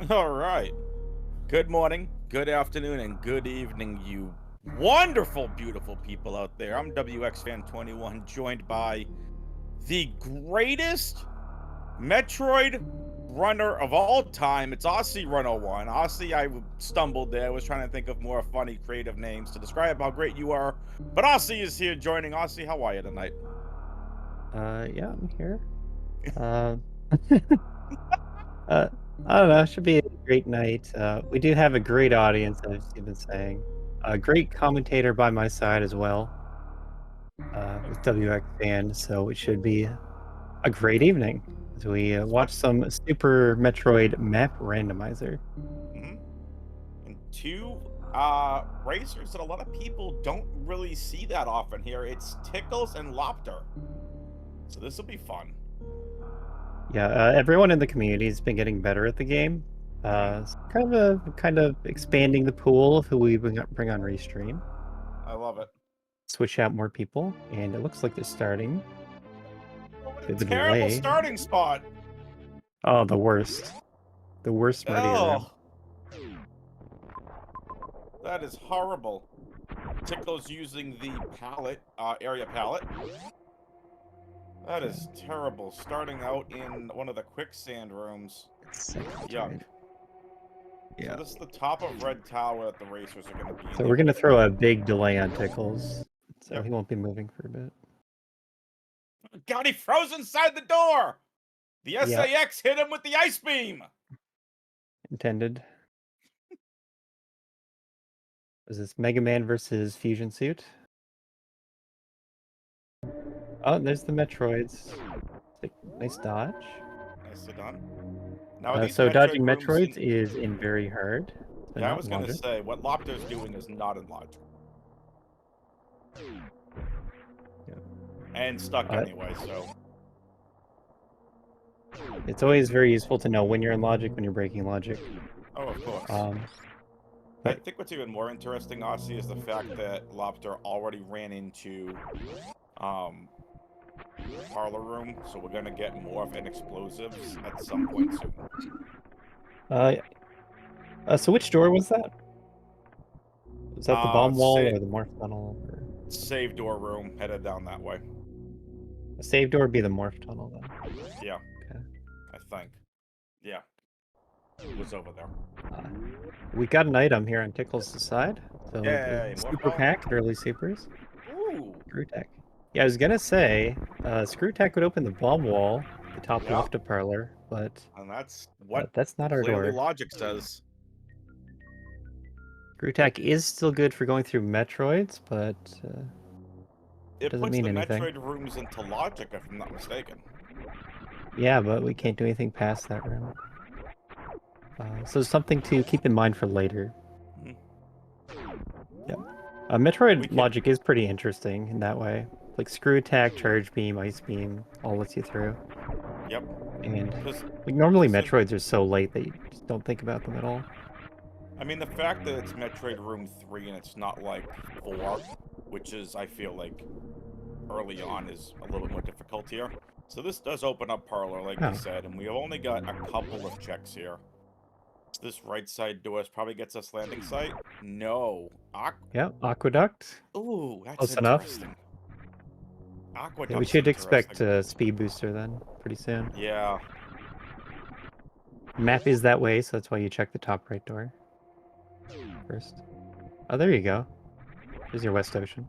All right. Good morning, good afternoon, and good evening, you wonderful, beautiful people out there. I'm WX Fan 21, joined by the greatest Metroid runner of all time. It's Aussie Run 01. Aussie, I stumbled there. I was trying to think of more funny, creative names to describe how great you are. But Aussie is here joining. Aussie, how are you tonight? Yeah, I'm here. Uh, uh, I don't know. Should be a great night. We do have a great audience, as you've been saying. A great commentator by my side as well, with WX fan. So it should be a great evening as we watch some Super Metroid map randomizer. Mhm. And two racers that a lot of people don't really see that often here. It's Tickles and Lopter. So this will be fun. Yeah, everyone in the community has been getting better at the game. Hmm. Kind of expanding the pool of who we bring on restream. I love it. Switch out more people, and it looks like they're starting. Oh, what a Bit of a terrible delay. starting spot. Oh, the worst. The worst ready around. Oh, that is horrible. Tickles using the pallet, area pallet. That Okay. is terrible. Starting out in one of the quicksand rooms. Second Yuck. turn. So Yeah. this is the top of Red Tower that the racers are going to be in So here. we're gonna throw a big delay on Tickles. So Yep. he won't be moving for a bit. God, he froze inside the door! The Yeah, SAX hit him with the ice beam! intended. Is this Mega Man versus Fusion Suit? Oh, there's the Metroids. Nice dodge. Nicely done. Now, are these So Metroid dodging rooms Metroids in... is in very hard, so Yeah, I not was gonna logic. say, what Lopter's doing is not in logic. Yeah. And stuck Uh, anyway, so... it's always very useful to know when you're in logic, when you're breaking logic. Oh, of course. Um, I but think what's even more interesting, Aussie, is the fact that Lopter already ran into, um, Parlor Room, so we're gonna get Morph and Explosives at some point soon. uh, so which door was that? Was that the bomb wall Sa or the morph tunnel? Or... save door room, headed down that way. The save door would be the morph tunnel then. Yeah, Okay. I think. Yeah, it was over there. Uh, we got an item here on Tickles' side. So the Yay, more super power. pack, early supers. Ooh, Screw tech. Yeah, I was gonna say, Screw tech would open the bomb wall, the top yeah, left of parlor, and that's what but that's not our clearly door. logic says. Screw tech is still good for going through Metroids, but it It doesn't puts mean the anything. Metroid rooms into logic, if I'm not mistaken. Yeah, but we can't do anything past that room. So something to keep in mind for later. Mhm. Yep. We Metroid can, logic is pretty interesting in that way. Like screw attack, charge beam, ice beam, all lets you through. yep, And because like normally this is, Metroids are so late that you just don't think about them at all. I mean, the fact that it's Metroid Room 3 and it's not like 4, which is, I feel like, early on is a little bit more difficult here. So this does open up Parlor, like you Oh, said, and we have only got a couple of checks here. This right side door probably gets us landing site? No. yeah, aqueduct. Ooh, that's Close enough. interesting. Yeah, we Aqueduct's should expect interesting. a speed booster then pretty soon. Yeah. Map is that way, so that's why you check the top right door first. Oh, there you go. There's your West Ocean.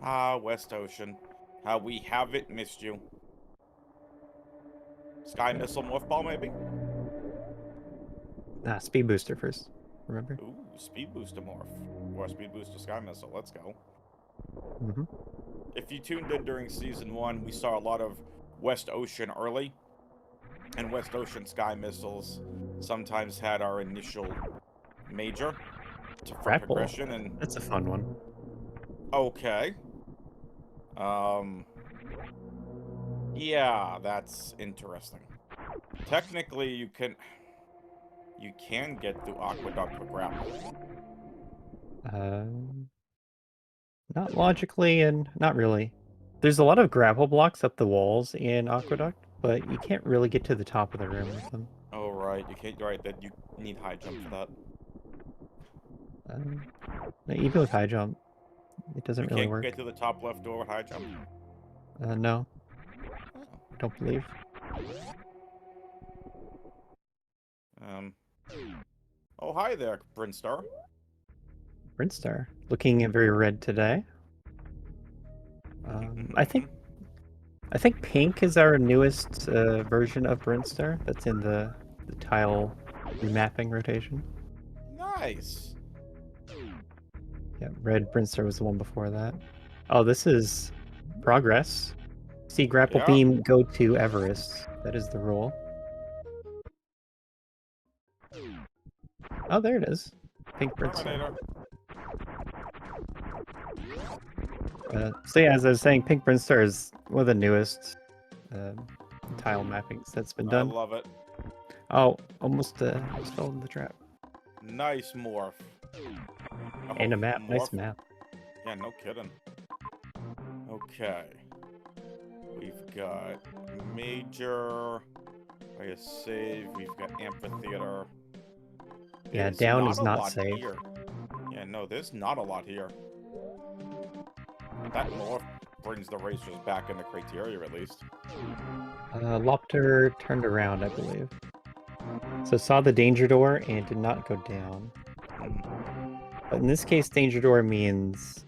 Ah, West Ocean. How we haven't missed you. Sky Yeah. Missile Morph Ball, maybe? Speed booster first. Remember? Ooh, Speed Booster Morph. Or Speed Booster Sky Missile, let's go. Mm-hmm. If you tuned in during Season 1, we saw a lot of West Ocean early. And West Ocean Sky Missiles sometimes had our initial major for Grapple. progression, and... That's a fun one. Okay. Um... Yeah, that's interesting. Technically, you can get through Aqueduct with grapple. Uh, Not logically and not really. There's a lot of grapple blocks up the walls in Aqueduct, but you can't really get to the top of the room with them. Oh, right. You can't. Right, that you need high jump for that. Even with high jump, it doesn't You really can't work. get to the top left door with high jump. No, Oh. I don't believe. Oh, hi there, Brinstar. Brinstar, looking very red today. I think pink is our newest version of Brinstar. That's in the tile remapping rotation. Nice. Yeah, red Brinstar was the one before that. Oh, this is progress. See grapple Yeah. beam, go to Everest. That is the rule. Oh, there it is. Pink Brinstar. Terminator. So yeah, as I was saying, Pink Brinstar is one of the newest tile mappings that's been I done. love it. Oh, almost fell in the trap. Nice morph. Oh, And a map. morph. Nice map. Yeah, no kidding. Okay. We've got major. I guess save. We've got amphitheater. Yeah, There's down is a not lot safe. here. Yeah, no, there's not a lot here. That morph brings the racers back into criteria at least. Lopter turned around, I believe. So saw the danger door and did not go down. But in this case, danger door means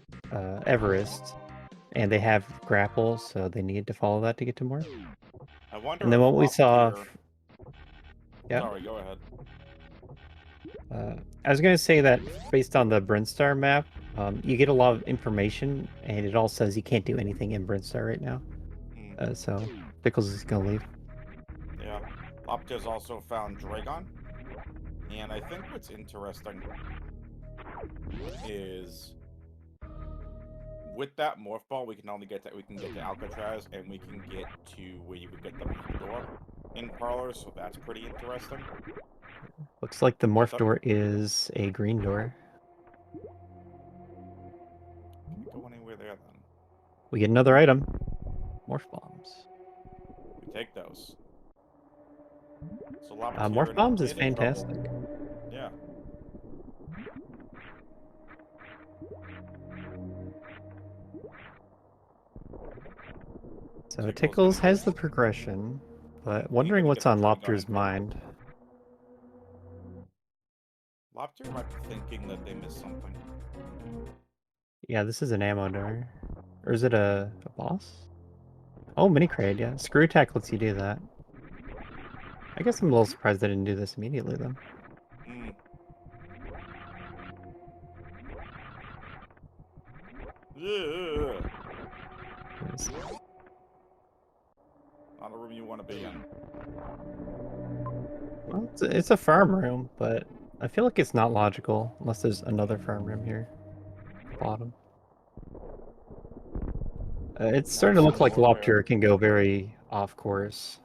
Everest, and they have grapple, so they need to follow that to get to more. I wonder. And then what we saw. Yeah. Sorry, go ahead. I was going to say that based on the Brinstar map, you get a lot of information, and it all says you can't do anything in Brinstar right now. So Pickles is going to leave. Yeah. Lopter's also found Dragon. And I think what's interesting is with that morph ball, we can get to Alcatraz, and we can get to where you would get the door in Parlor, so that's pretty interesting. Looks like the morph door is a green door. Can't go anywhere there then. We get another item. Morph bombs. We take those. So morph bombs is fantastic. Yeah. So Tickles has the progression, but wondering what's on Lopter's mind. Lopter might be thinking that they missed something. Yeah, this is an ammo door. Or is it a boss? Oh, mini crate, yeah. Screw attack lets you do that. I guess I'm a little surprised they didn't do this immediately, though. Yeah. Not a room you want to be in. Well, it's a farm room, but I feel like it's not logical unless there's another farm room here. Bottom. It's starting to look like Lopter can go very off course.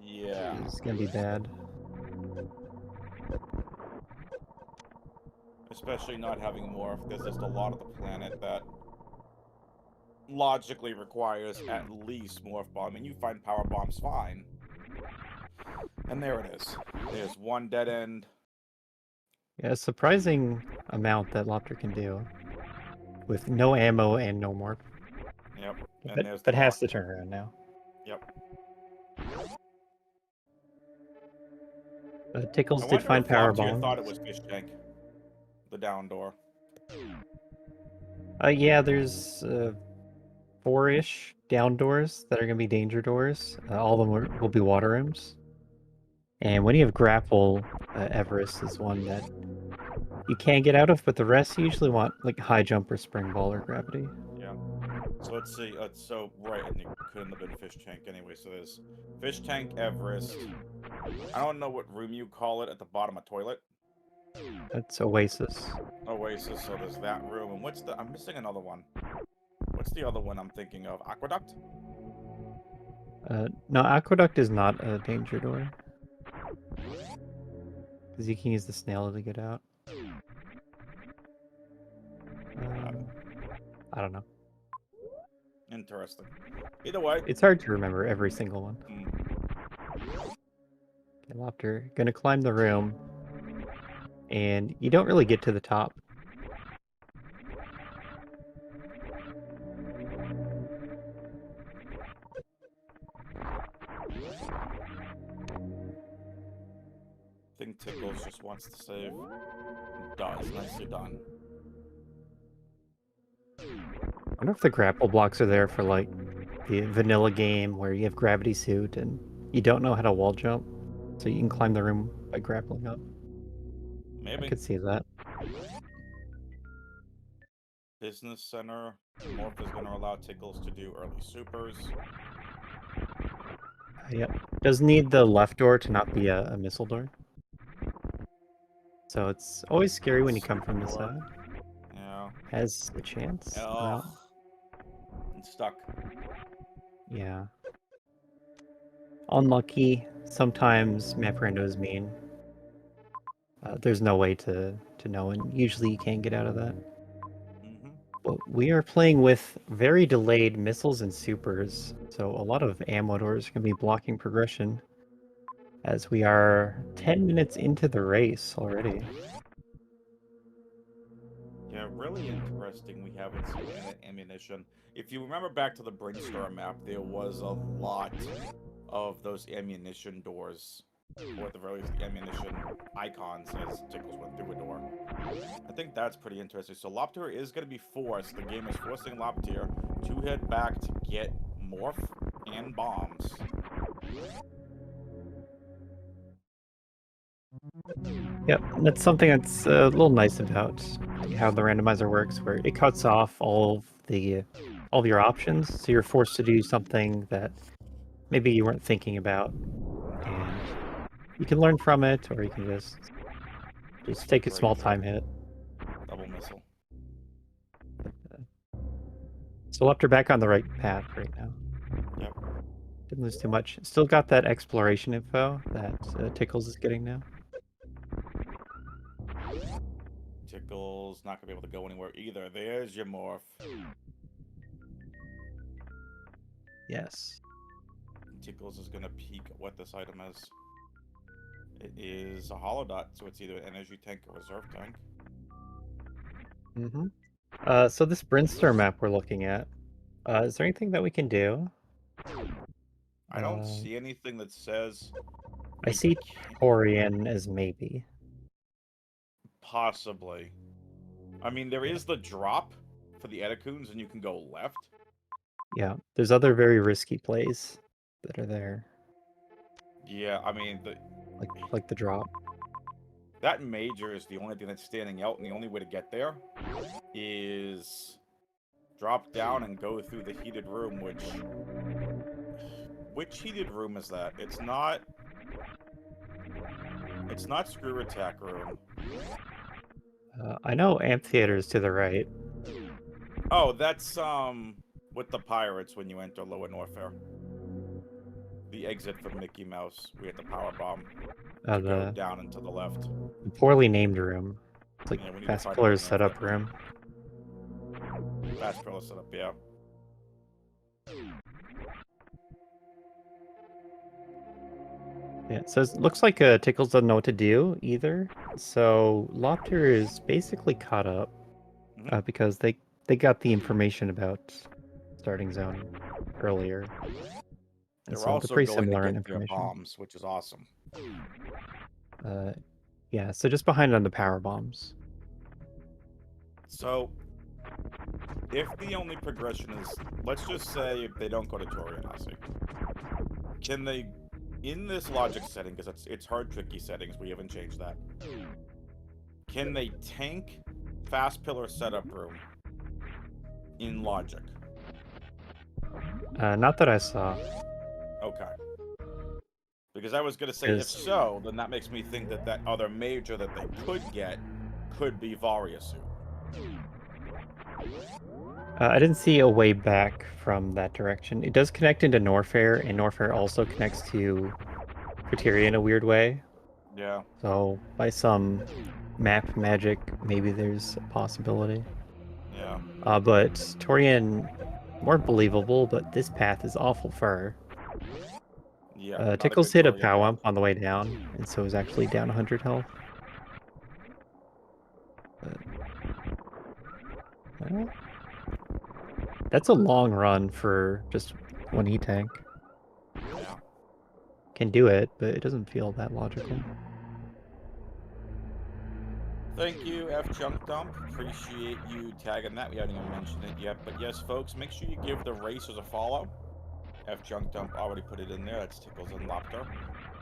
Yeah. It's gonna be bad. Especially not having morph. There's just a lot of the planet that logically requires at least morph bomb. I mean, you find power bombs fine. And there it is. There's one dead end. Yeah, a surprising amount that Lopter can do with no ammo and no morph. Yep. And but has to turn around now. Yep. Tickles did find power bombs. I thought it was fish tank. The down door. Yeah, there's 4-ish down doors that are going to be danger doors. All of them will be water rooms. And when you have grapple, Everest is one that you can get out of, but the rest you usually want like high jump or spring ball or gravity. Yeah. So let's see. Right, and it couldn't have been fish tank anyway. So there's fish tank, Everest. I don't know what room you call it at the bottom of toilet. That's Oasis. Oasis. So there's that room, and what's the? I'm missing another one. What's the other one I'm thinking of? Aqueduct? No, Aqueduct is not a danger door. Because you can use the snail to get out. I don't know. Interesting. Either way. It's hard to remember every single one. Lopter, gonna climb the room, and you don't really get to the top. I think Tickles just wants to save. Does. Nicely done. I wonder if the grapple blocks are there for like the vanilla game where you have gravity suit and you don't know how to wall jump, so you can climb the room by grappling up. Maybe. I could see that. Business Center. Morph is going to allow Tickles to do early supers. Yep. Does need the left door to not be a missile door. So it's always scary when you come from the side. Yeah. Has a chance. Ugh. And stuck. Yeah. Unlucky. Sometimes map rando is mean. There's no way to know, and usually you can't get out of that. But we are playing with very delayed missiles and supers, so a lot of ammo doors can be blocking progression, as we are 10 minutes into the race already. Yeah, really interesting. We haven't seen any ammunition. If you remember back to the Brinstar map, there was a lot of those ammunition doors, or at the very least, the ammunition icons as Tickles went through a door. I think that's pretty interesting. So Lopter is going to be forced. The game is forcing Lopter to head back to get morph and bombs. Yep, that's something that's a little nice about how the randomizer works, where it cuts off all of your options, so you're forced to do something that maybe you weren't thinking about, and you can learn from it, or you can just take a small time hit. Double missile. So Lopter back on the right path right now. Yep. Didn't lose too much. Still got that exploration info that Tickles is getting now. Tickles not gonna be able to go anywhere either. There's your morph. Yes. Tickles is gonna peek at what this item is. It is a hollow dot, so it's either an energy tank or reserve tank. So this Brinstar map we're looking at, is there anything that we can do? I don't see anything that says. I see Torian as maybe. Possibly. I mean, there is the drop for the Etacoons, and you can go left. Yeah, there's other very risky plays that are there. Yeah, I mean, like the drop. That major is the only thing that's standing out, and the only way to get there is drop down and go through the heated room, which heated room is that? It's not screw attack room. I know amphitheater's to the right. Oh, that's with the pirates when you enter Lower Norfair. The exit from Mickey Mouse. We had the power bomb. To go down and to the left. The poorly named room. It's like Yeah, Fast Pillar's setup room. Fast Pillar setup, yeah. Yeah, so it looks like Tickles doesn't know what to do either. So Lopter is basically caught up because they got the information about starting zone earlier. And They're so also pretty going similar to in get their information. bombs, which is awesome. Yeah, so just behind on the power bombs. So, if the only progression is, let's just say if they don't go to Torianasi, can they, in this logic setting, because it's hard, tricky settings, we haven't changed that, can they tank Fast Pillar setup room in logic? Not that I saw. Okay. Because I was going to say, if so, then that makes me think that that other major that they could get could be Varia suit. I didn't see a way back from that direction. It does connect into Norfair, and Norfair also connects to Criteria in a weird way. Yeah. So, by some map magic, maybe there's a possibility. Yeah. But Torian, more believable, but this path is awful far. Yeah, not a Tickles good hit a target power lock. up on the way down, and so is actually down 100 health. Well, that's a long run for just one E-tank. Yeah. Can do it, but it doesn't feel that logical. Thank you, F Junk Dump. Appreciate you tagging that. We haven't even mentioned it yet. But yes, folks, make sure you give the racers a follow. F Junk Dump already put it in there. That's Tickles and Lopter.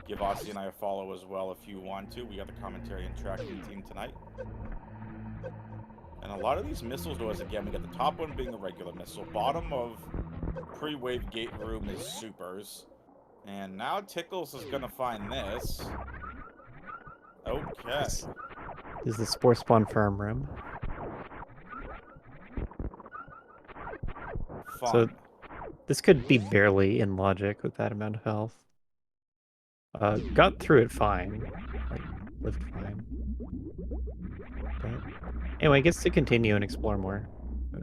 Give Aussie and I a follow as well if you want to. We got the commentary and tracking team tonight. And a lot of these missiles doors, again, we got the top one being a regular missile. Bottom of pre-wave gate room is supers. And now Tickles is going to find this. Okay. This is the Spore Spawn Firm room. Fun. So this could be barely in logic with that amount of health. Got through it fine. Like, lived fine. But anyway, gets to continue and explore more.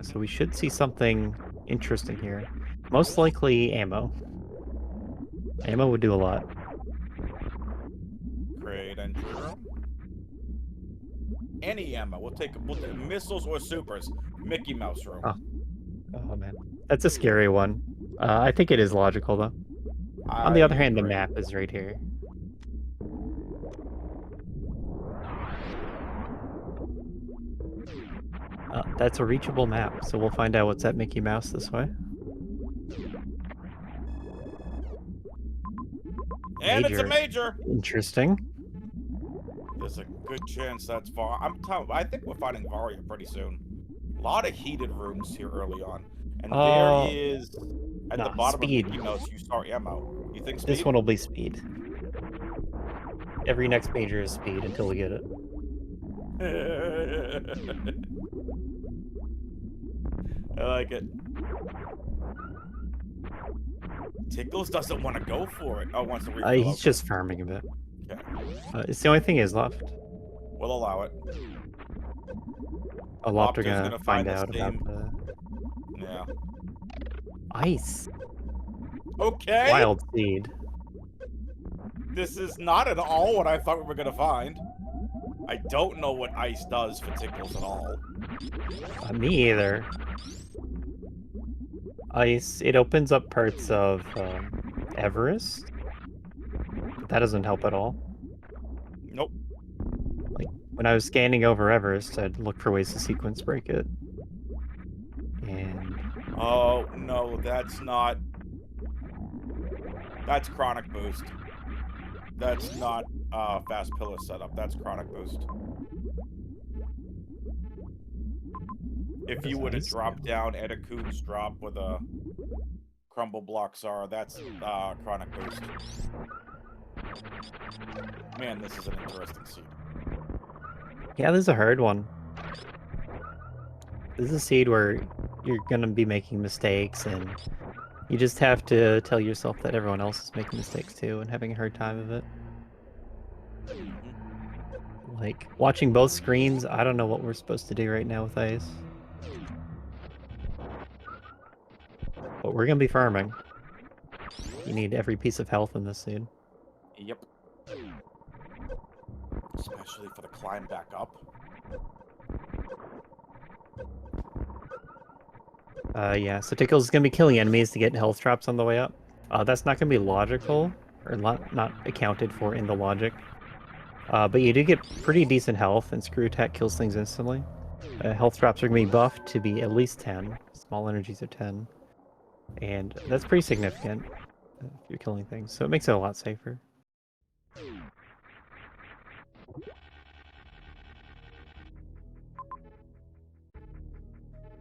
So we should see something interesting here. Most likely ammo. Ammo would do a lot. Great entry room. Any ammo. We'll take missiles or supers. Mickey Mouse room. Oh man. That's a scary one. I think it is logical though. On the other hand, the map is right here. That's a reachable map, so we'll find out what's at Mickey Mouse this way. And it's a major! Interesting. There's a good chance that's far. I think we're finding Varia pretty soon. A lot of heated rooms here early on. And there is, at the bottom speed. of Mickey Mouse, you start ammo. You think speed? This one will be speed. Every next major is speed until we get it. I like it. Tickles doesn't want to go for it. Oh, wants to refill. He's just farming a bit. Okay. It's the only thing is left. We'll allow it. A lot are gonna find out about the... Yeah. Ice. Okay. Wild seed. This is not at all what I thought we were gonna find. I don't know what ice does for Tickles at all. Me either. Ice, it opens up parts of Everest. But that doesn't help at all. Nope. Like, when I was scanning over Everest, I'd look for ways to sequence break it. And... Oh, no, that's not... That's Chronic Boost. That's not Fast Pillar setup. That's Chronic Boost. If you would have dropped down Edacoon's drop with a Crumble Block Zara, that's Chronic Boost. Man, this is an interesting seed. Yeah, this is a hard one. This is a seed where you're gonna be making mistakes, and you just have to tell yourself that everyone else is making mistakes too and having a hard time of it. Like, watching both screens, I don't know what we're supposed to do right now with ice. But we're gonna be farming. You need every piece of health in this seed. Yep. Especially for the climb back up. Yeah, so Tickles is gonna be killing enemies to get health drops on the way up. That's not gonna be logical, or not accounted for in the logic. But you do get pretty decent health, and Screw Attack kills things instantly. Health drops are gonna be buffed to be at least 10. Small energies are 10. And that's pretty significant if you're killing things, so it makes it a lot safer.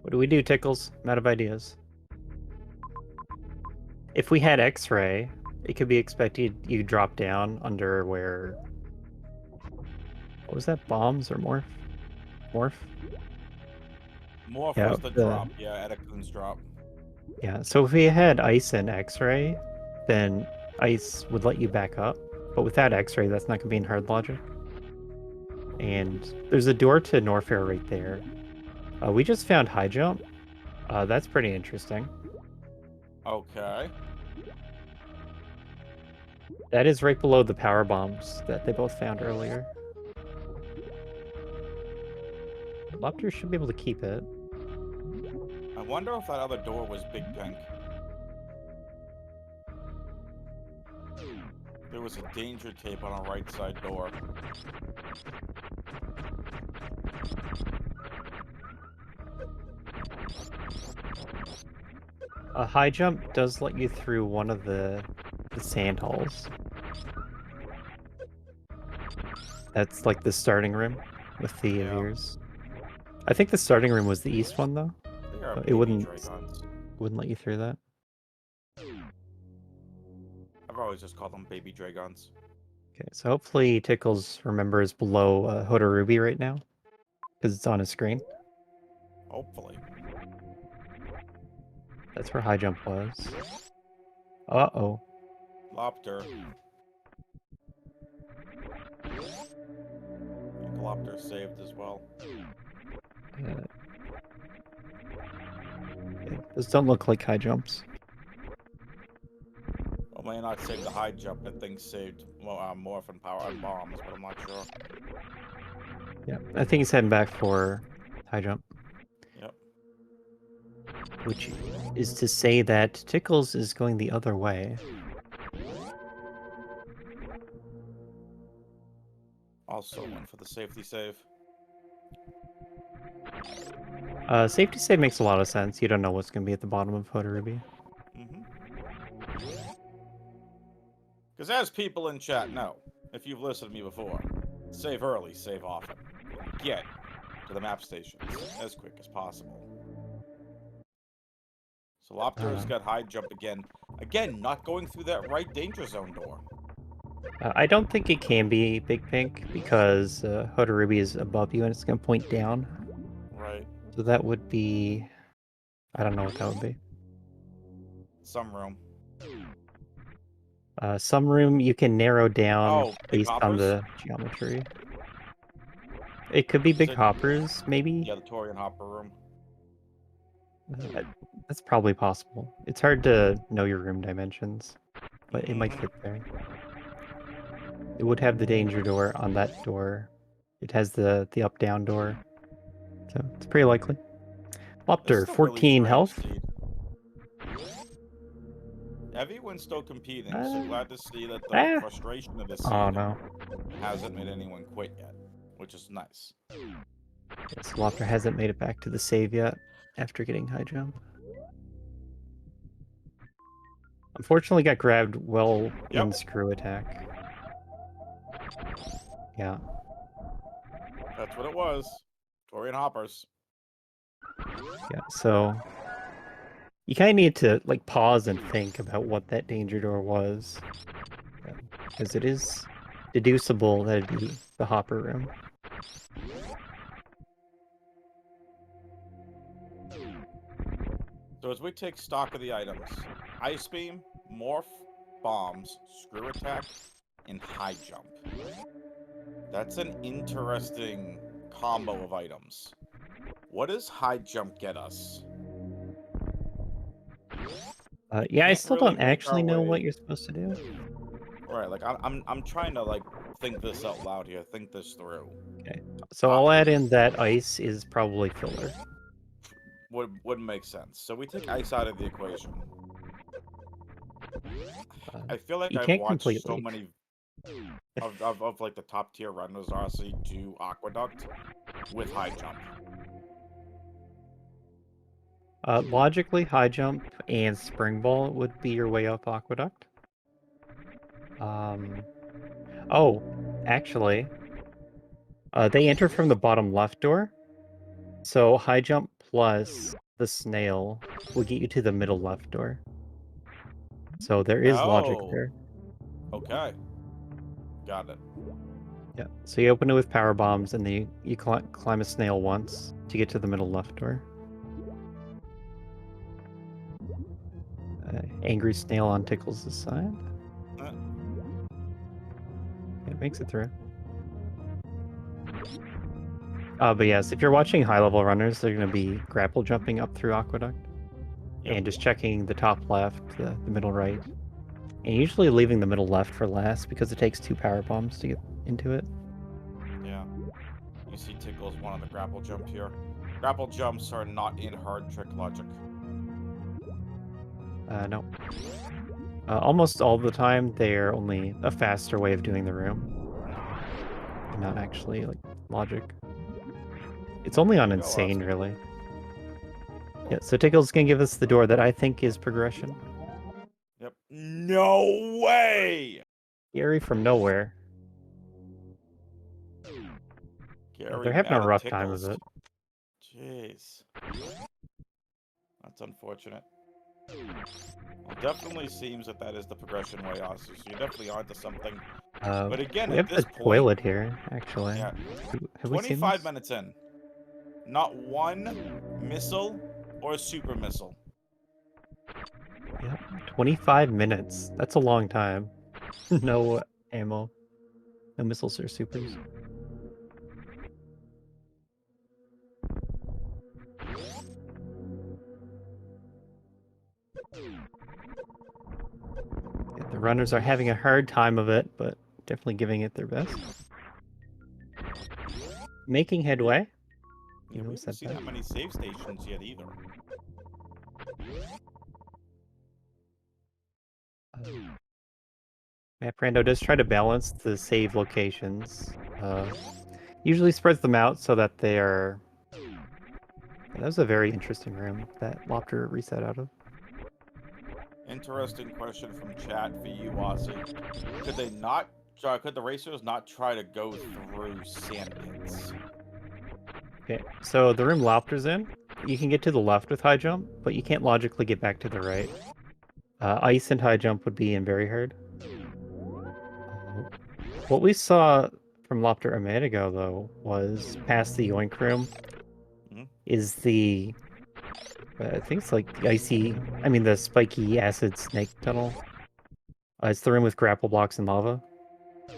What do we do, Tickles? I'm out of ideas. If we had X-ray, it could be expected you drop down under where... What was that? Bombs or morph? Morph? Morph was the drop. Yeah, Edacoon's drop. Yeah, so if we had ice and X-ray, then ice would let you back up. But without X-ray, that's not going to be in hard logic. And there's a door to Norfair right there. We just found high jump. That's pretty interesting. Okay. That is right below the power bombs that they both found earlier. Lober should be able to keep it. I wonder if that other door was Big Pink. There was a danger tape on our right side door. A high jump does let you through one of the sand halls. That's like the starting room with the Yeah. Veers. I think the starting room was the east one though. They are It baby wouldn't dragons. let you through that. I've always just called them baby dragons. Okay, so hopefully Tickles remembers below Hoda Ruby right now, because it's on his screen. Hopefully. That's where high jump was. Uh-oh. Lober. Lober saved as well. Those don't look like high jumps. Well, may not save the high jump, but things saved morphin power and bombs, but I'm not sure. Yeah, I think he's heading back for high jump. Yep. Which is to say that Tickles is going the other way. Also went for the safety save. Safety save makes a lot of sense. You don't know what's going to be at the bottom of Hoda Ruby. Because as people in chat know, if you've listened to me before, save early, save often. Get to the map stations as quick as possible. So Lober's got high jump again. Again, not going through that right danger zone door. I don't think it can be Big Pink because Hoda Ruby is above you and it's going to point down. Right. So that would be... I don't know what that would be. Some room. Some room you can narrow down based on hoppers? the geometry. It could be Big Hoppers, maybe? Yeah, the Torian Hopper room. That's probably possible. It's hard to know your room dimensions, but it might fit there. It would have the danger door on that door. It has the up-down door. So it's pretty likely. Lober, 14 health. Everyone's still competing, so glad to see that the frustration of this seed hasn't made anyone quit yet, which is nice. Yes, Lober hasn't made it back to the save yet after getting high jump. Unfortunately got grabbed well in screw attack. Yeah. That's what it was. Torian Hoppers. Yeah, so you kind of need to like pause and think about what that danger door was. Because it is deducible that it'd be the Hopper room. So as we take stock of the items, Ice Beam, Morph, Bombs, Screw Attack, and High Jump. That's an interesting combo of items. What does High Jump get us? Yeah, I still don't actually know what you're supposed to do. Right, like I'm trying to like think this out loud here, think this through. Okay, so I'll add in that ice is probably filler. Wouldn't make sense. So we take ice out of the equation. I feel like I've watched so many of like the top tier Randos RC do Aqueduct with high jump. Logically, high jump and spring ball would be your way up Aqueduct. Oh, actually, they enter from the bottom left door. So high jump plus the snail will get you to the middle left door. So there is logic there. Okay. Got it. Yeah. So you open it with power bombs, and then you climb a snail once to get to the middle left door. Angry snail on Tickles' side. It makes it through. But yes, if you're watching high-level runners, they're going to be grapple jumping up through Aqueduct. And just checking the top left, the middle right. And usually leaving the middle left for last because it takes 2 power bombs to get into it. Yeah. You see Tickles one on the grapple jump here. Grapple jumps are not in hard trick logic. No. Almost all the time, they're only a faster way of doing the room. And not actually, like, logic. It's only on There you go, Insane, Ozzy. really. Yeah, so Tickle's gonna give us the door that I think is progression. Yep. No way! Gary from nowhere. Gary They're having a mad at rough time of Tickles. it. Jeez. That's unfortunate. Well, definitely seems that is the progression way, Ozzy. So you're definitely onto something. But again, We at have this the point, toilet here, actually. yeah, Have we seen 25 this? minutes in, not one missile or super missile. Yep, 25 minutes. That's a long time. No ammo. No missiles or supers. Yeah, the runners are having a hard time of it, but definitely giving it their best. Making headway. Yeah, we haven't seen that many save stations yet either. Map Rando does try to balance the save locations. Usually spreads them out so that they are... Yeah, that was a very interesting room that Lopter reset out of. Interesting question from chat for you, Ozzy. Could the racers not try to go through sand pits? Okay, so the room Lopter's in, you can get to the left with high jump, but you can't logically get back to the right. Ice and high jump would be in very hard. What we saw from Lopter a minute ago, though, was past the Yoink room, is the... I think it's like the the spiky acid snake tunnel. It's the room with grapple blocks and lava.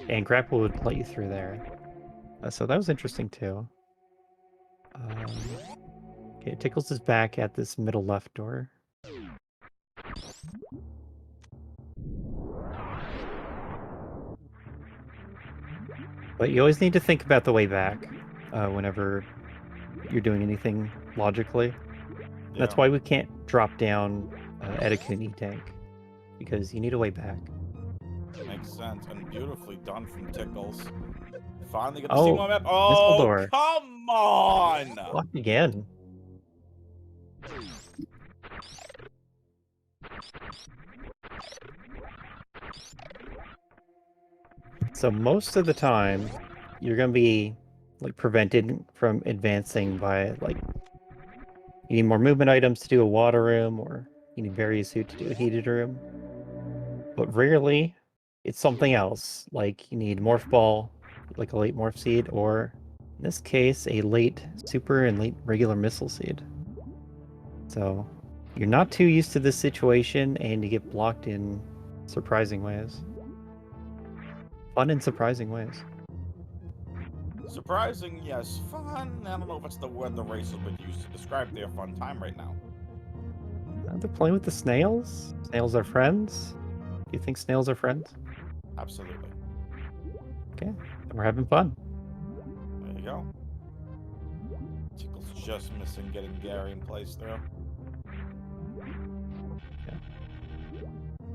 And grapple would let you through there. So that was interesting, too. Okay, Tickles is back at this middle left door. But you always need to think about the way back whenever you're doing anything logically. Yeah. That's why we can't drop down at a Kuni tank, because you need a way back. Makes sense, and beautifully done from Tickles. Finally get to see more map. Missile Oh, door. come on! Blocked again. So most of the time, you're gonna be like prevented from advancing by like you need more movement items to do a water room, or you need various suit to do a heated room. But rarely, it's something else. Like you need morph ball, like a late morph seed, or in this case, a late super and late regular missile seed. So you're not too used to this situation, and you get blocked in surprising ways. Fun in surprising ways. Surprising, yes. Fun. I don't know if it's the word the racers would use to describe their fun time right now. They're playing with the snails. Snails are friends. Do you think snails are friends? Absolutely. Okay, we're having fun. There you go. Tickle's just missing getting Gary in place there.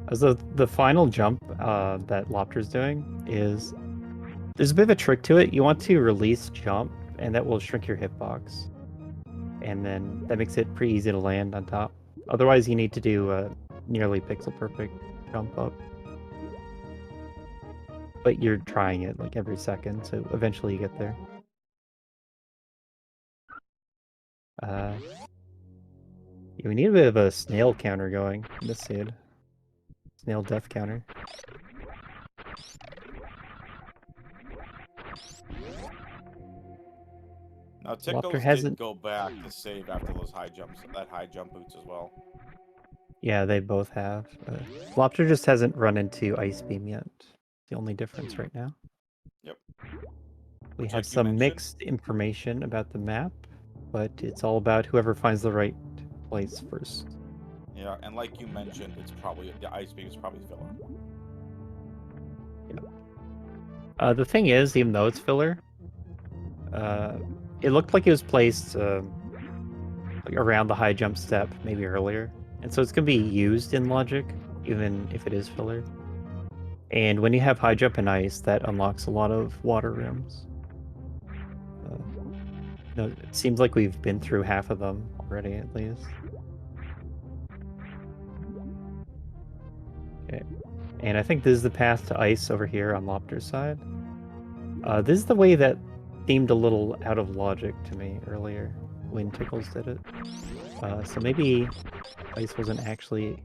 As the final jump that Lopter's doing is... There's a bit of a trick to it. You want to release jump, and that will shrink your hitbox. And then that makes it pretty easy to land on top. Otherwise, you need to do a nearly pixel-perfect jump up. But you're trying it like every second, so eventually you get there. We need a bit of a snail counter going in this seed. Snail death counter. Now Tickles did go back to save after those high jumps, that high jump boots as well. Yeah, they both have. Lopter just hasn't run into Ice Beam yet. The only difference right now. Yep. We have some mixed information about the map, but it's all about whoever finds the right place first. Yeah, and like you mentioned, it's probably the ice beam is probably filler. The thing is, even though it's filler, it looked like it was placed like around the high jump step, maybe earlier. And so it's going to be used in logic, even if it is filler. And when you have high jump and ice, that unlocks a lot of water rooms. No, it seems like we've been through half of them already, at least. Okay. And I think this is the path to ice over here on Lopter's side. This is the way that seemed a little out of logic to me earlier when Tickles did it. So maybe ice wasn't actually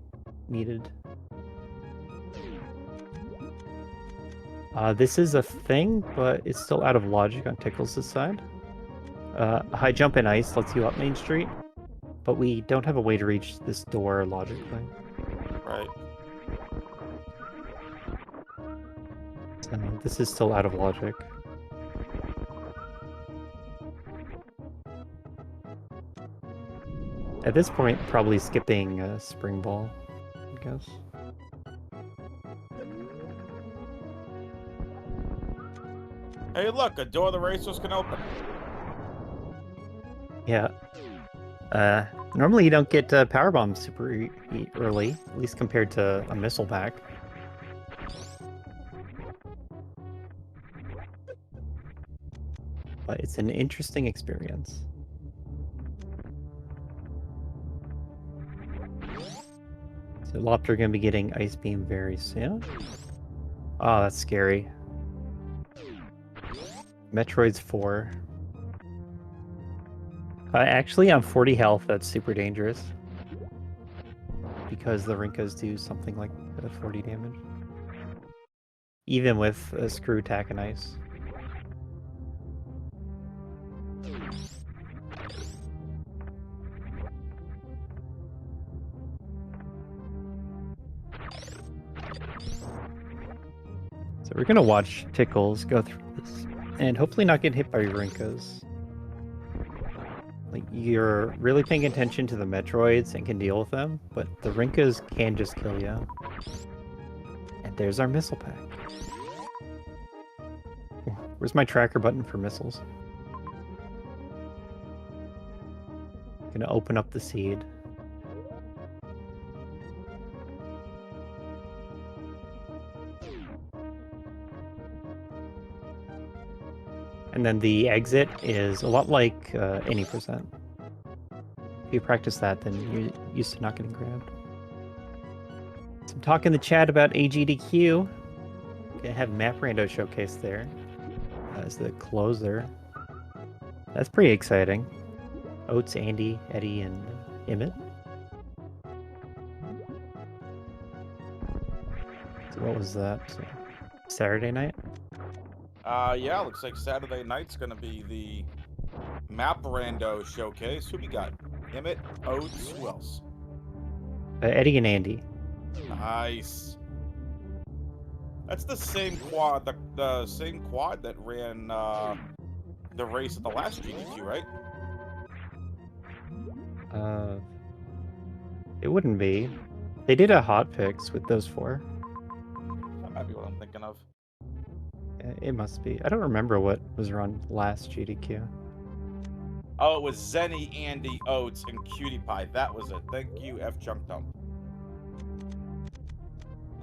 needed. This is a thing, but it's still out of logic on Tickles' side. High jump in ice lets you up Main Street, but we don't have a way to reach this door logically. Right. So this is still out of logic. At this point, probably skipping Spring Ball, I guess. Hey, look, a door the racers can open. Yeah. Normally you don't get power bombs super early, at least compared to a missile pack. But it's an interesting experience. So Lopter gonna be getting Ice Beam very soon. Oh, that's scary. Metroid's 4. Actually, on 40 health, that's super dangerous. Because the Rinkas do something like 40 damage. Even with a screw attack and ice. So we're gonna watch Tickles go through this, and hopefully not get hit by Rinkas. Like, you're really paying attention to the Metroids and can deal with them, but the Rinkas can just kill you. And there's our missile pack. Where's my tracker button for missiles? Gonna open up the seed. And then the exit is a lot like any percent. If you practice that, then you're used to not getting grabbed. Some talk in the chat about AGDQ. Gonna have Map Rando showcase there as the closer. That's pretty exciting. Oates, Andy, Eddie, and Emmett. So what was that? Saturday night? Yeah, looks like Saturday night's gonna be the Map Rando showcase. Who we got? Emmett, Oates, who else? Eddie and Andy. Nice. That's the same quad, the same quad that ran the race at the last GDQ, right? It wouldn't be. They did a hot fix with those 4. That might be what I'm thinking of. It must be. I don't remember what was run last GDQ. Oh, it was Zenny, Andy, Oates, and Cutie Pie. That was it. Thank you, F Chunk Dump.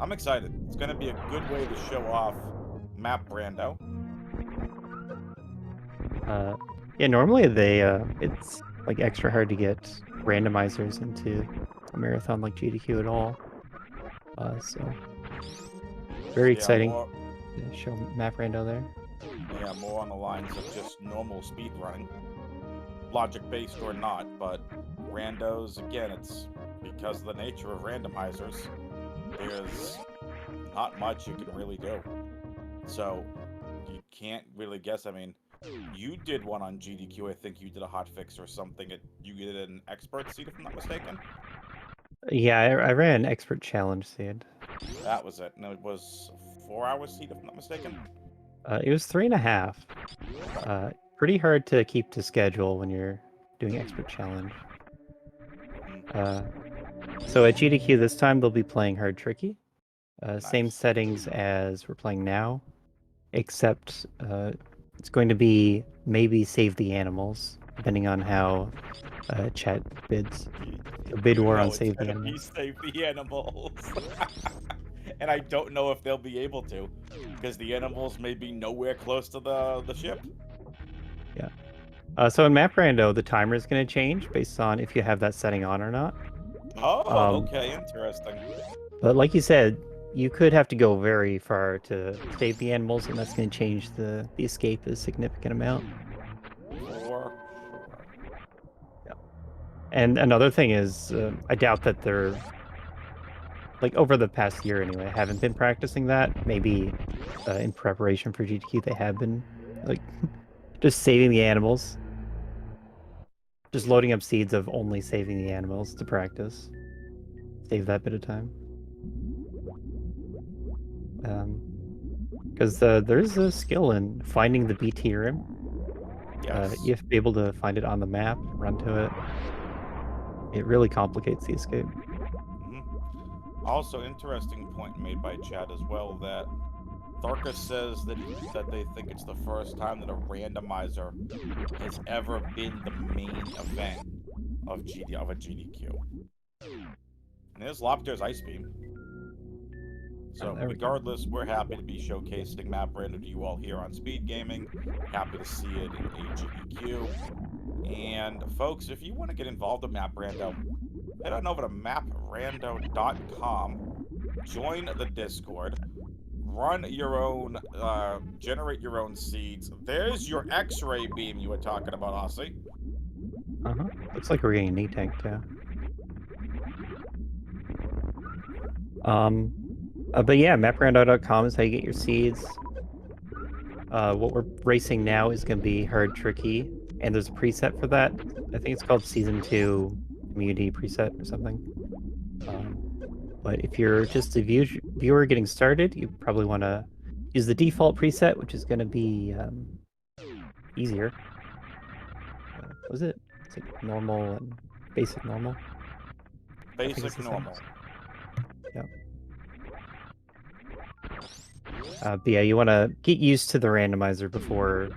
I'm excited. It's going to be a good way to show off Map Rando. Yeah, normally it's like extra hard to get randomizers into a marathon like GDQ at all. So very exciting to show Map Rando there. Yeah, more on the lines of just normal speed running. Logic based or not, but randos, again, it's because of the nature of randomizers. There's not much you can really do. So you can't really guess. I mean, you did one on GDQ. I think you did a hot fix or something. You did an expert seed, if I'm not mistaken. Yeah, I ran an expert challenge seed. That was it. And it was 4 hours seed, if I'm not mistaken. It was 3.5. Pretty hard to keep to schedule when you're doing expert challenge. So at GDQ this time, they'll be playing Hard Tricky. Same Nice. settings as we're playing now, except it's going to be maybe Save the Animals, depending on how chat bids. So bid You war on know it's Save the gonna be Animals. save the animals. And I don't know if they'll be able to, because the animals may be nowhere close to the ship. Yeah. So in Map Rando, the timer is going to change based on if you have that setting on or not. Oh, okay, interesting. But like you said, you could have to go very far to save the animals, and that's going to change the escape a significant amount. For Yeah. And another thing is, I doubt that they're, like, over the past year anyway, haven't been practicing that. Maybe in preparation for GTQ, they have been, like, just saving the animals. Just loading up seeds of only saving the animals to practice. Save that bit of time. Because there's a skill in finding the BT room. yes. You have to be able to find it on the map, run to it. It really complicates the escape. Also, interesting point made by Chad as well that Tharkus says that they think it's the first time that a randomizer has ever been the main event of a GDQ. And there's Lopter's Ice Beam. So There we go. regardless, we're happy to be showcasing Map Rando to you all here on SpeedGaming. Happy to see it in AGDQ. And folks, if you want to get involved in Map Rando, head on over to maprando.com, join the Discord, run your own, generate your own seeds. There's your X-ray beam you were talking about, Aussie. Looks like we're getting a knee tank too. But yeah, maprando.com is how you get your seeds. What we're racing now is going to be Hard Tricky, and there's a preset for that. I think it's called Season 2 Community Preset or something. But if you're just a viewer getting started, you probably want to use the default preset, which is going to be easier. What was it? It's like normal and basic normal. Basic normal. Yep. But yeah, you want to get used to the randomizer before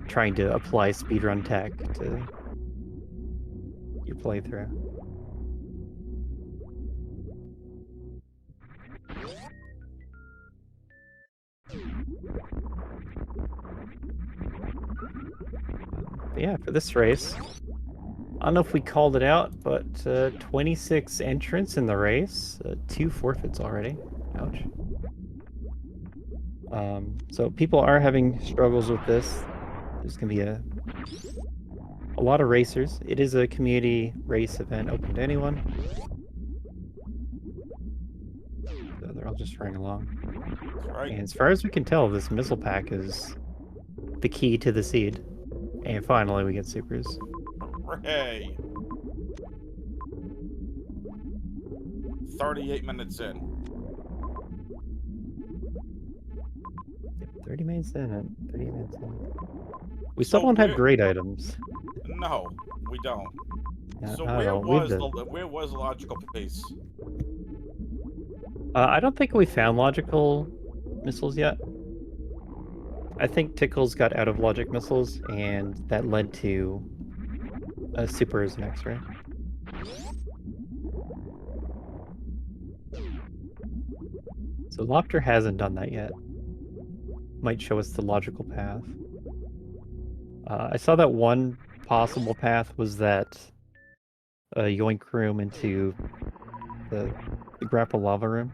trying to apply speedrun tech to your playthrough. But yeah, for this race, I don't know if we called it out, but 26 entrants in the race, 2 forfeits already. Ouch. So people are having struggles with this. There's gonna be a lot of racers. It is a community race event open to anyone. So they're all just running along. Right. And as far as we can tell, this missile pack is the key to the seed. And finally we get supers. Hooray! 38 minutes in. Yep, 30 minutes in. 30 minutes in. We still don't have great items. No, we don't. So where was the logical pace? I don't think we found logical missiles yet. I think Tickles got out of logic missiles, and that led to a supers and X-ray. So Lopter hasn't done that yet. Might show us the logical path. I saw that one possible path was that yoink room into the grapple lava room.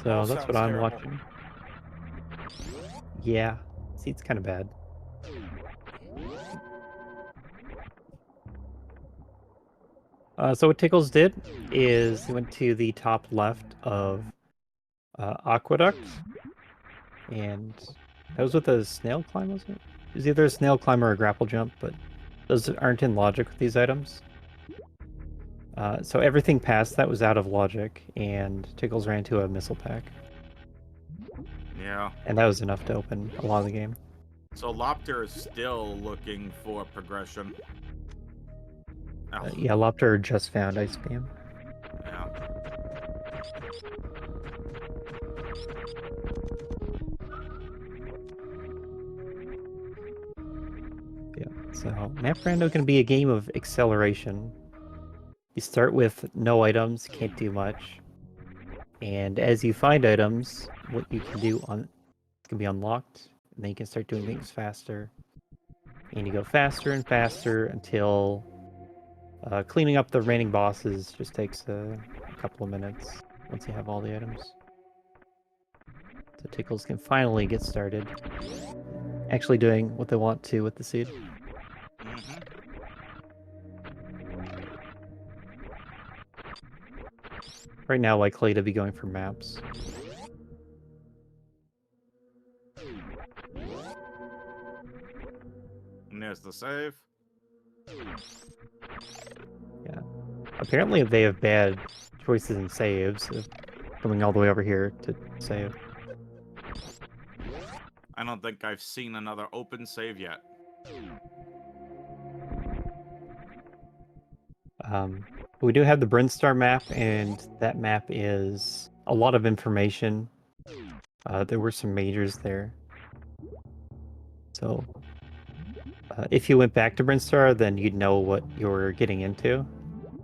So that's what I'm watching. Yeah, see, it's kind of bad. So what Tickles did is he went to the top left of Aqueduct, and that was with a snail climb, wasn't it? It was either a snail climb or a grapple jump, but those aren't in logic with these items. So everything past that was out of logic, and Tickles ran to a missile pack. Yeah. And that was enough to open a lot of the game. So Lopter is still looking for progression. Oh, Yeah, Lober just found ice beam. yeah. Yeah. So Map Rando can be a game of acceleration. You start with no items, can't do much. And as you find items, what you can do can be unlocked, and then you can start doing things faster. And you go faster and faster until cleaning up the remaining bosses just takes a couple of minutes once you have all the items. So Tickles can finally get started actually doing what they want to with the seed. Mm-hmm. Right now, likely to be going for maps. And there's the save. Yeah. Apparently, they have bad choices in saves. Coming all the way over here to save. I don't think I've seen another open save yet. We do have the Brinstar map, and that map is a lot of information. There were some majors there. So, if you went back to Brinstar, then you'd know what you're getting into,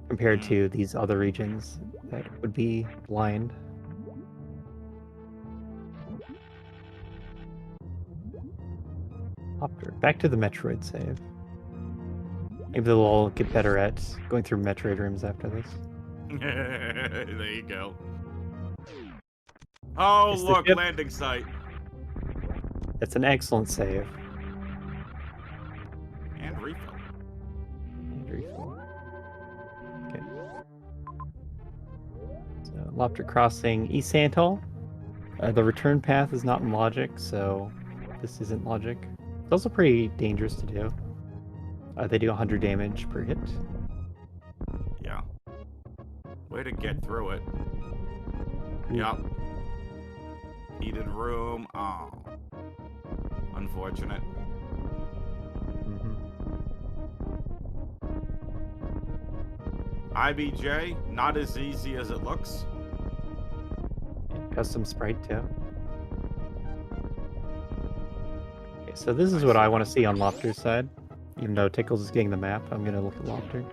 compared to these other regions that would be blind. Back to the Metroid save. Maybe they'll all get better at going through Metroid rooms after this. There you go. Oh, It's the look, ship. landing site. It's an excellent save. And refill. And refill. Okay. So, Lober crossing East Sandhall. The return path is not in logic, so this isn't logic. It's also pretty dangerous to do. They do 100 damage per hit. Yeah. Way to get through it. Yep. Heated room. Oh. Unfortunate. IBJ, not as easy as it looks. Custom sprite too. Okay, so this is what I want to see on Lober's side. Even though Tickles is getting the map, I'm gonna look at Lober.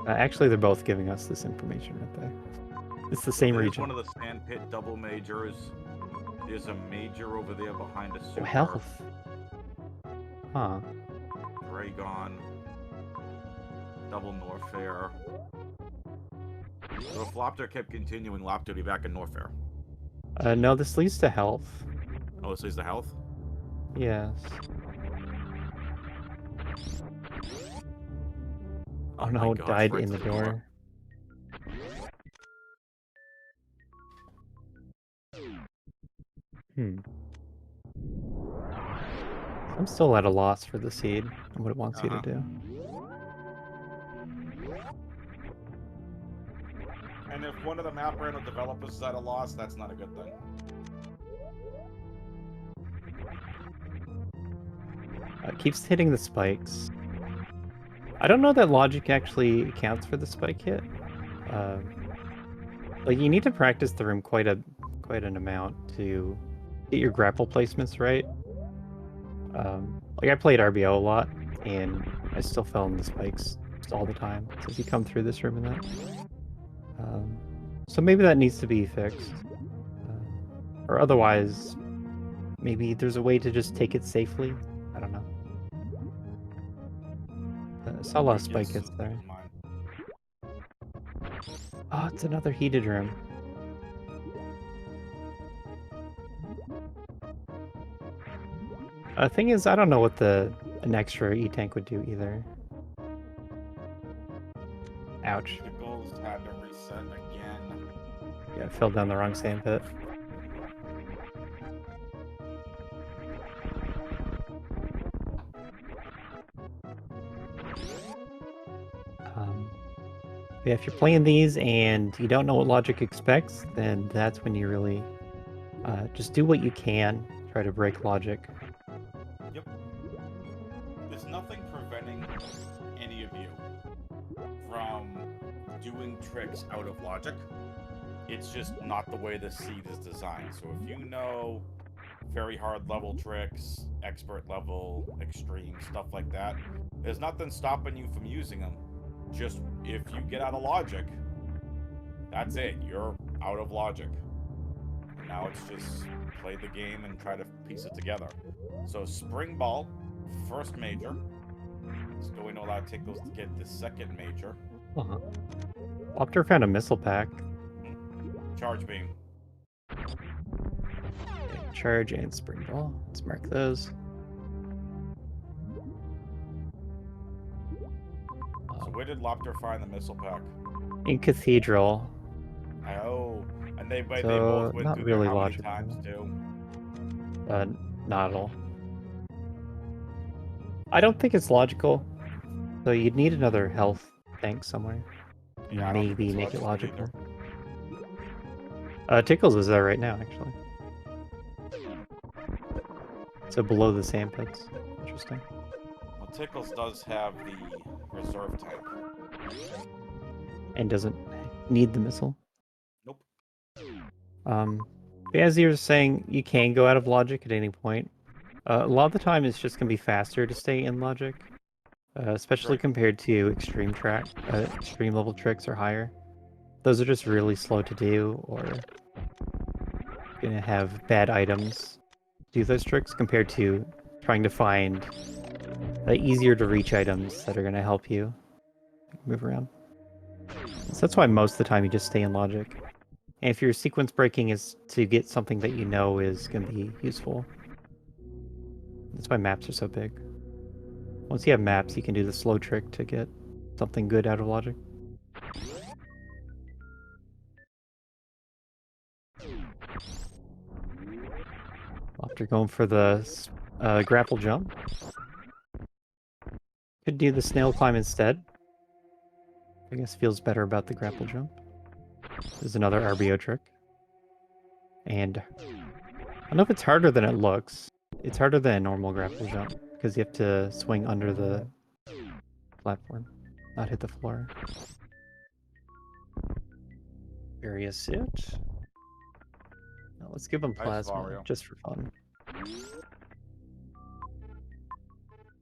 Actually, they're both giving us this information right there. It's the same There's region. one of the sandpit double majors. There's a major over there behind a super. Oh, health. Huh. Dragon. Double Norfair. So if Lober kept continuing, Lober would be back in Norfair. No, this leads to health. Oh, this is the health? Yes. Oh no, gosh, died right in to the door. I'm still at a loss for the seed and what it wants you to do. And if one of the map Rando developers is at a loss, that's not a good thing. Keeps hitting the spikes. I don't know that logic actually accounts for the spike hit. Like you need to practice the room quite an amount to get your grapple placements right. Like I played RBO a lot, and I still fell in the spikes just all the time. So if you come through this room and that, so maybe that needs to be fixed, or otherwise, maybe there's a way to just take it safely. I don't know. I saw a lot of spike hits there. Oh, it's another heated room. Thing is, I don't know what an extra E-tank would do either. Ouch. The goals had to reset again. Yeah, I fell down the wrong sand pit. Yeah, if you're playing these and you don't know what logic expects, then that's when you really just do what you can, try to break logic. Yep. There's nothing preventing any of you from doing tricks out of logic. It's just not the way the seed is designed. So if you know very hard level tricks, expert level, extreme, stuff like that, there's nothing stopping you from using them. Just if you get out of logic, that's it. You're out of logic. And now it's just play the game and try to piece it together. So spring ball, first major. Still we know allow Tickles to get the second major. Opter found a missile pack. Charge beam. Okay, charge and spring ball. Let's mark those. So where did Lopter find the missile pack? In Cathedral. Oh, and they So, both went not through really there how many logical. times too? Not at all. I don't think it's logical. So you'd need another health tank somewhere. Yeah, I don't think Maybe it's make it logical logical. Tickles is there right now, actually. So below the sand pits. Interesting. Well, Tickles does have the reserve tank. And doesn't need the missile. Nope. As you were saying, you can go out of logic at any point. A lot of the time, it's just going to be faster to stay in logic. Especially Right. compared to extreme level tricks or higher. Those are just really slow to do, or gonna have bad items to do those tricks compared to trying to find easier to reach items that are gonna help you move around. So that's why most of the time you just stay in logic. And if your sequence breaking is to get something that you know is gonna be useful. That's why maps are so big. Once you have maps, you can do the slow trick to get something good out of logic. After going for the grapple jump. Could do the snail climb instead. I guess feels better about the grapple jump. There's another RBO trick. And I don't know if it's harder than it looks. It's harder than a normal grapple jump because you have to swing under the platform, not hit the floor. Area suit. Now let's give him plasma Vario. just for fun.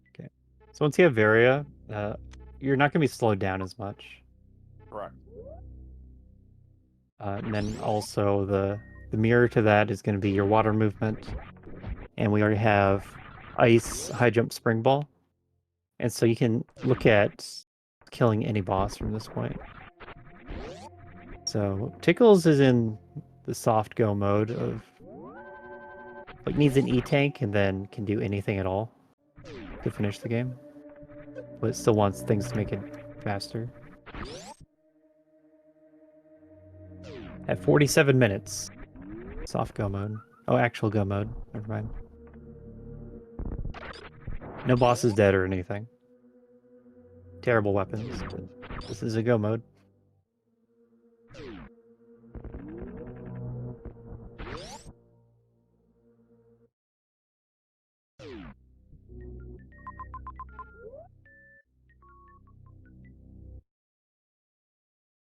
Okay. So once you have Varia, you're not going to be slowed down as much. Correct. And then also the mirror to that is going to be your water movement. And we already have ice, high jump, spring ball. And so you can look at killing any boss from this point. So Tickles is in the soft go mode of like needs an E-tank and then can do anything at all to finish the game. But it still wants things to make it faster. At 47 minutes. Soft go mode. Oh, actual go mode. Never mind. No boss is dead or anything. Terrible weapons, but this is a go mode.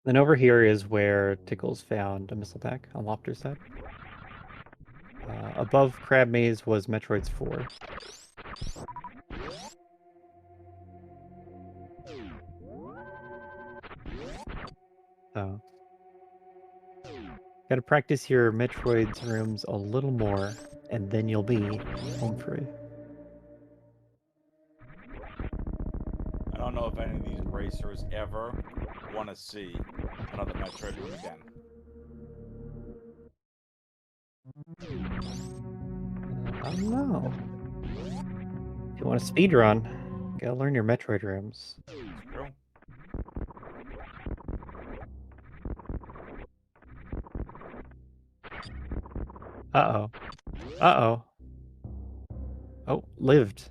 Then over here is where Tickles found a missile pack on Lofter's side. Above Crab Maze was Metroid's 4. So, gotta practice your Metroid's rooms a little more, and then you'll be home free. I don't know if any of these racers ever want to see another Metroid room again. I don't know. If you want to speedrun, you gotta learn your Metroid rooms. True. Uh-oh. Uh-oh. Oh, lived.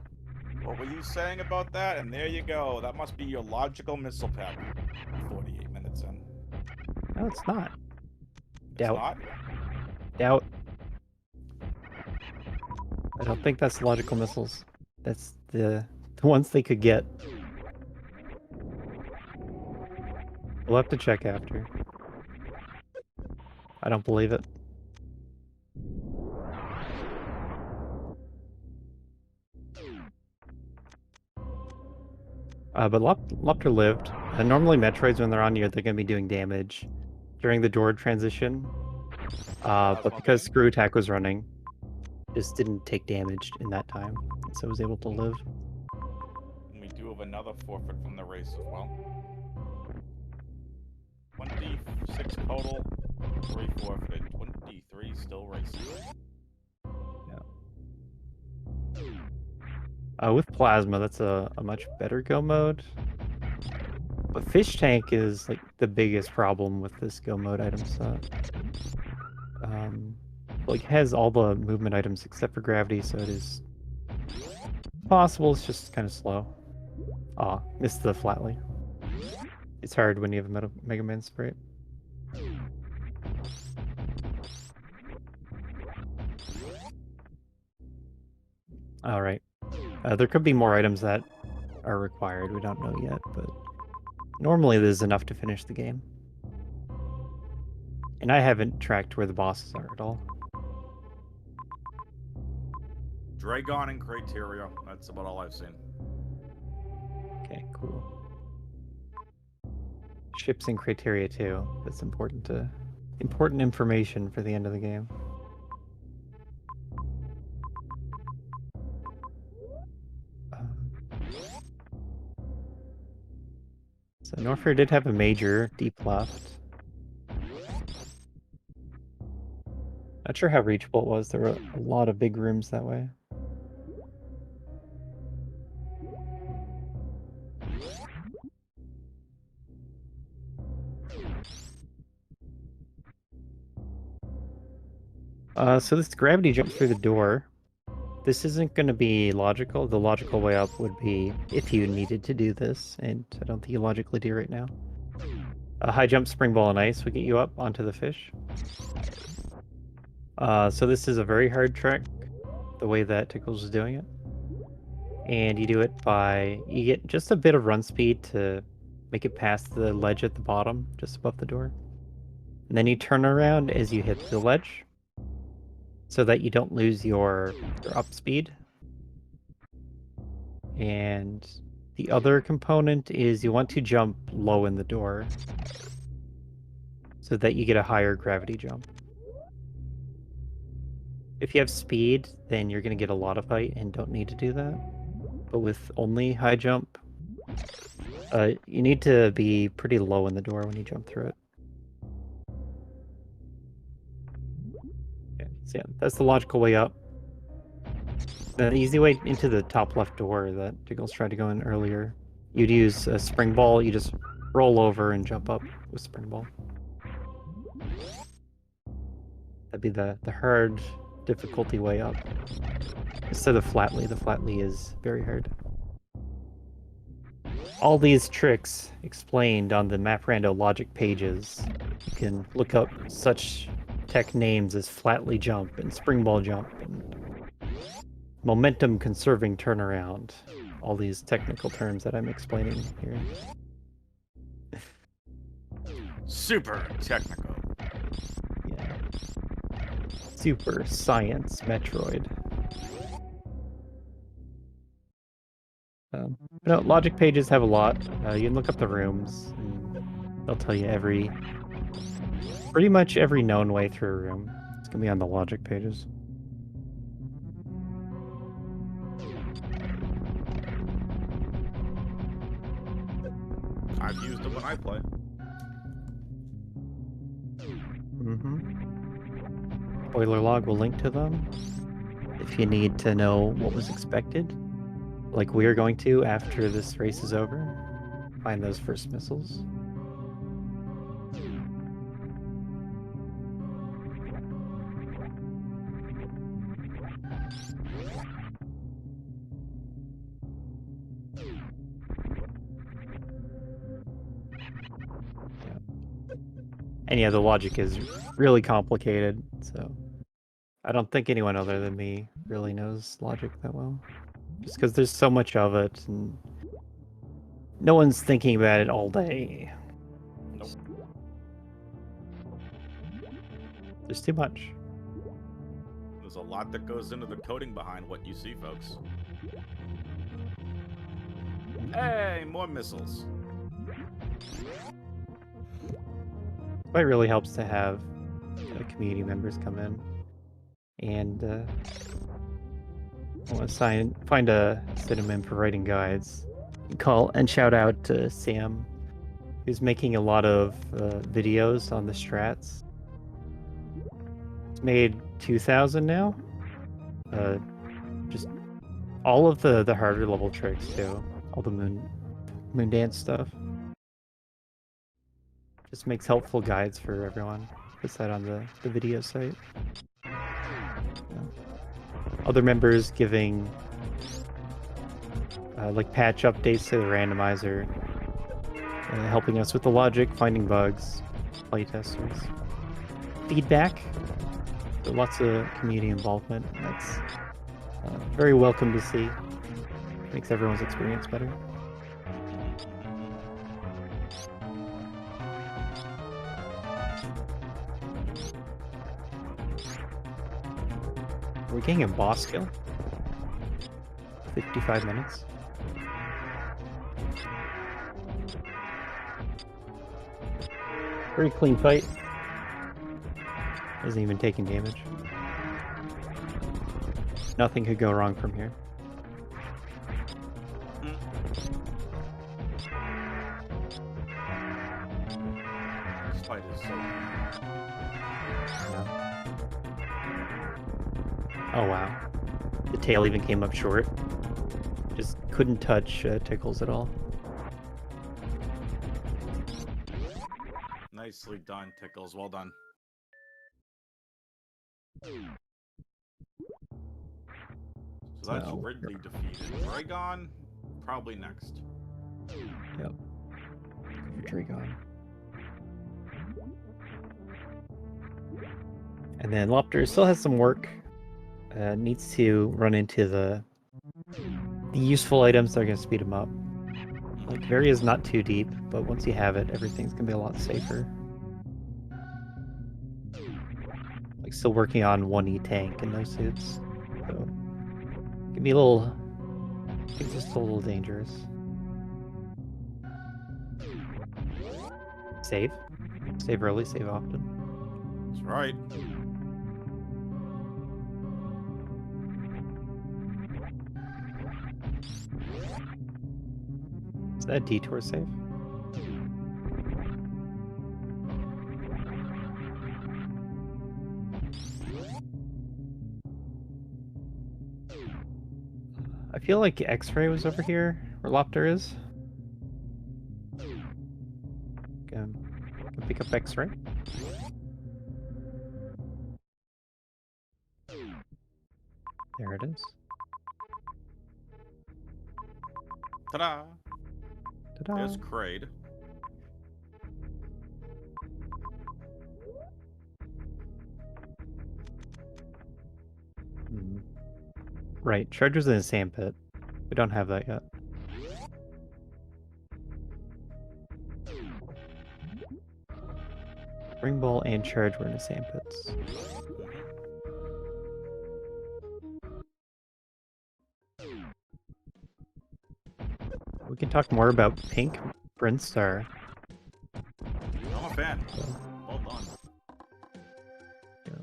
What were you saying about that? And there you go. That must be your logical missile pack. 48 minutes in. No, it's not. It's Doubt. not? Doubt. I don't think that's logical missiles. That's the ones they could get. We'll have to check after. I don't believe it. But Lopter lived. Normally Metroids, when they're on you, they're going to be doing damage during the door transition. But because Screw Attack was running, just didn't take damage in that time, so was able to live. And we do have another forfeit from the race as well. 26 total, 3 forfeited, 23 still racing. With Plasma, that's a much better go mode. But Fish Tank is like the biggest problem with this go mode item set. Like has all the movement items except for gravity, so it is possible. It's just kind of slow. Aw, missed the Flatly. It's hard when you have a Mega Man Sprite. All right. There could be more items that are required. We don't know yet, but normally there's enough to finish the game. And I haven't tracked where the bosses are at all. Dragon and Criteria. That's about all I've seen. Okay, cool. Ships and Criteria too. That's important information for the end of the game. So Norfair did have a major deep left. Not sure how reachable it was. There were a lot of big rooms that way. So this gravity jump through the door, this isn't going to be logical. The logical way up would be if you needed to do this, and I don't think you logically do right now. A high jump, spring ball, and ice would get you up onto the fish. So this is a very hard trick, the way that Tickles is doing it. And you do it by, you get just a bit of run speed to make it past the ledge at the bottom, just above the door. And then you turn around as you hit the ledge, so that you don't lose your up speed. And the other component is you want to jump low in the door, so that you get a higher gravity jump. If you have speed, then you're going to get a lot of height and don't need to do that. But with only high jump, you need to be pretty low in the door when you jump through it. Okay, so yeah, that's the logical way up. The easy way into the top left door that Diggles tried to go in earlier, you'd use a spring ball, you just roll over and jump up with spring ball. That'd be the hard difficulty way up. Instead of Flatly, the Flatly is very hard. All these tricks explained on the Map Rando logic pages. You can look up such tech names as Flatly Jump and Spring Ball Jump and Momentum Conserving Turnaround. All these technical terms that I'm explaining here. Super technical. Yeah. Super Science Metroid. No, logic pages have a lot. You can look up the rooms, and they'll tell you pretty much every known way through a room. It's gonna be on the logic pages. I've used them when I play. Spoiler log will link to them if you need to know what was expected, like we are going to after this race is over. Find those first missiles. And yeah, the logic is really complicated, so I don't think anyone other than me really knows logic that well. just because there's so much of it, and no one's thinking about it all day. Nope. There's too much. There's a lot that goes into the coding behind what you see, folks. Hey, more missiles. It really helps to have community members come in and I want to find a cinnamon for writing guides. Call and shout out to Sam, who's making a lot of videos on the strats. It's made 2,000 now. Just all of the harder level tricks too. All the moon dance stuff. Just makes helpful guides for everyone. Puts that on the video site. Other members giving like patch updates to the randomizer, helping us with the logic, finding bugs, playtesters, feedback. So lots of community involvement. That's very welcome to see. Makes everyone's experience better. Are we getting a boss kill? 55 minutes. Very clean fight. Isn't even taking damage. Nothing could go wrong from here. This fight is so... Oh wow. The tail even came up short. Just couldn't touch Tickles at all. Nicely done, Tickles. Well done. So that's Ridley defeated. Dragon, probably next. Yep. Dragon. And then Lober still has some work. Needs to run into the useful items that are going to speed him up. Like, the area is not too deep, but once you have it, everything's going to be a lot safer. Like, still working on 1E tank in those suits. So, it can be a little... I think just a little dangerous. Save. Save early, save often. That's right. Is that a detour save? I feel like X-ray was over here, where Lober is. Can pick up X-ray. There it is. Ta-da! Ta-da! There's Kraid. Right, Treasure's in the sandpit. We don't have that yet. Ring Ball and Charge were in the sandpits. We can talk more about Pink Brinstar. I'm a fan. Well done. Yeah.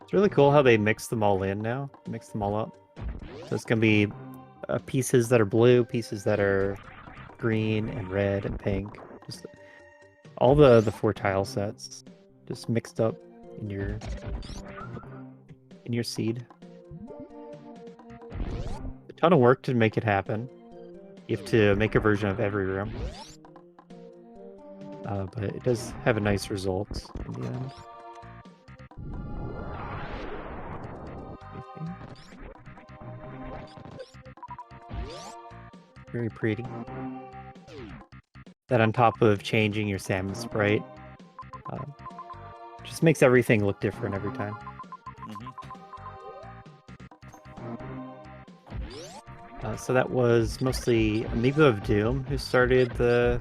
It's really cool how they mix them all in now. Mix them all up. So it's going to be pieces that are blue, pieces that are green and red and pink. Just all the 4 tile sets just mixed up in your seed. A ton of work to make it happen. You have to make a version of every room. But it does have a nice result in the end. Very pretty. That on top of changing your salmon sprite, just makes everything look different every time. So that was mostly Amiibo of Doom who started the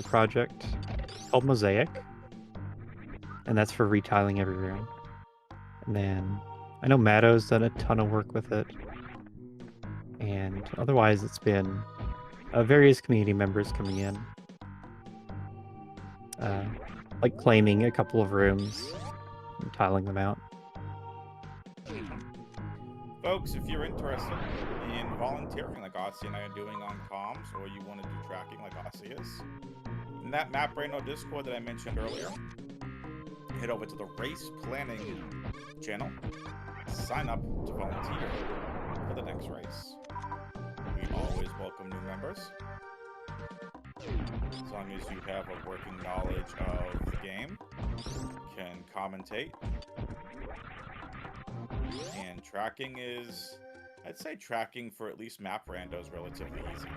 project called Mosaic, and that's for retiling every room. And then I know Matto's done a ton of work with it, and otherwise it's been various community members coming in, like claiming a couple of rooms and tiling them out. Folks, if you're interested in volunteering like Aussie and I are doing on comms, or you want to do tracking like Aussie is, in that Map Rando Discord that I mentioned earlier, head over to the race planning channel, sign up to volunteer for the next race. We always welcome new members, as long as you have a working knowledge of the game, can commentate. And tracking is, I'd say tracking for at least Map Rando is relatively easy.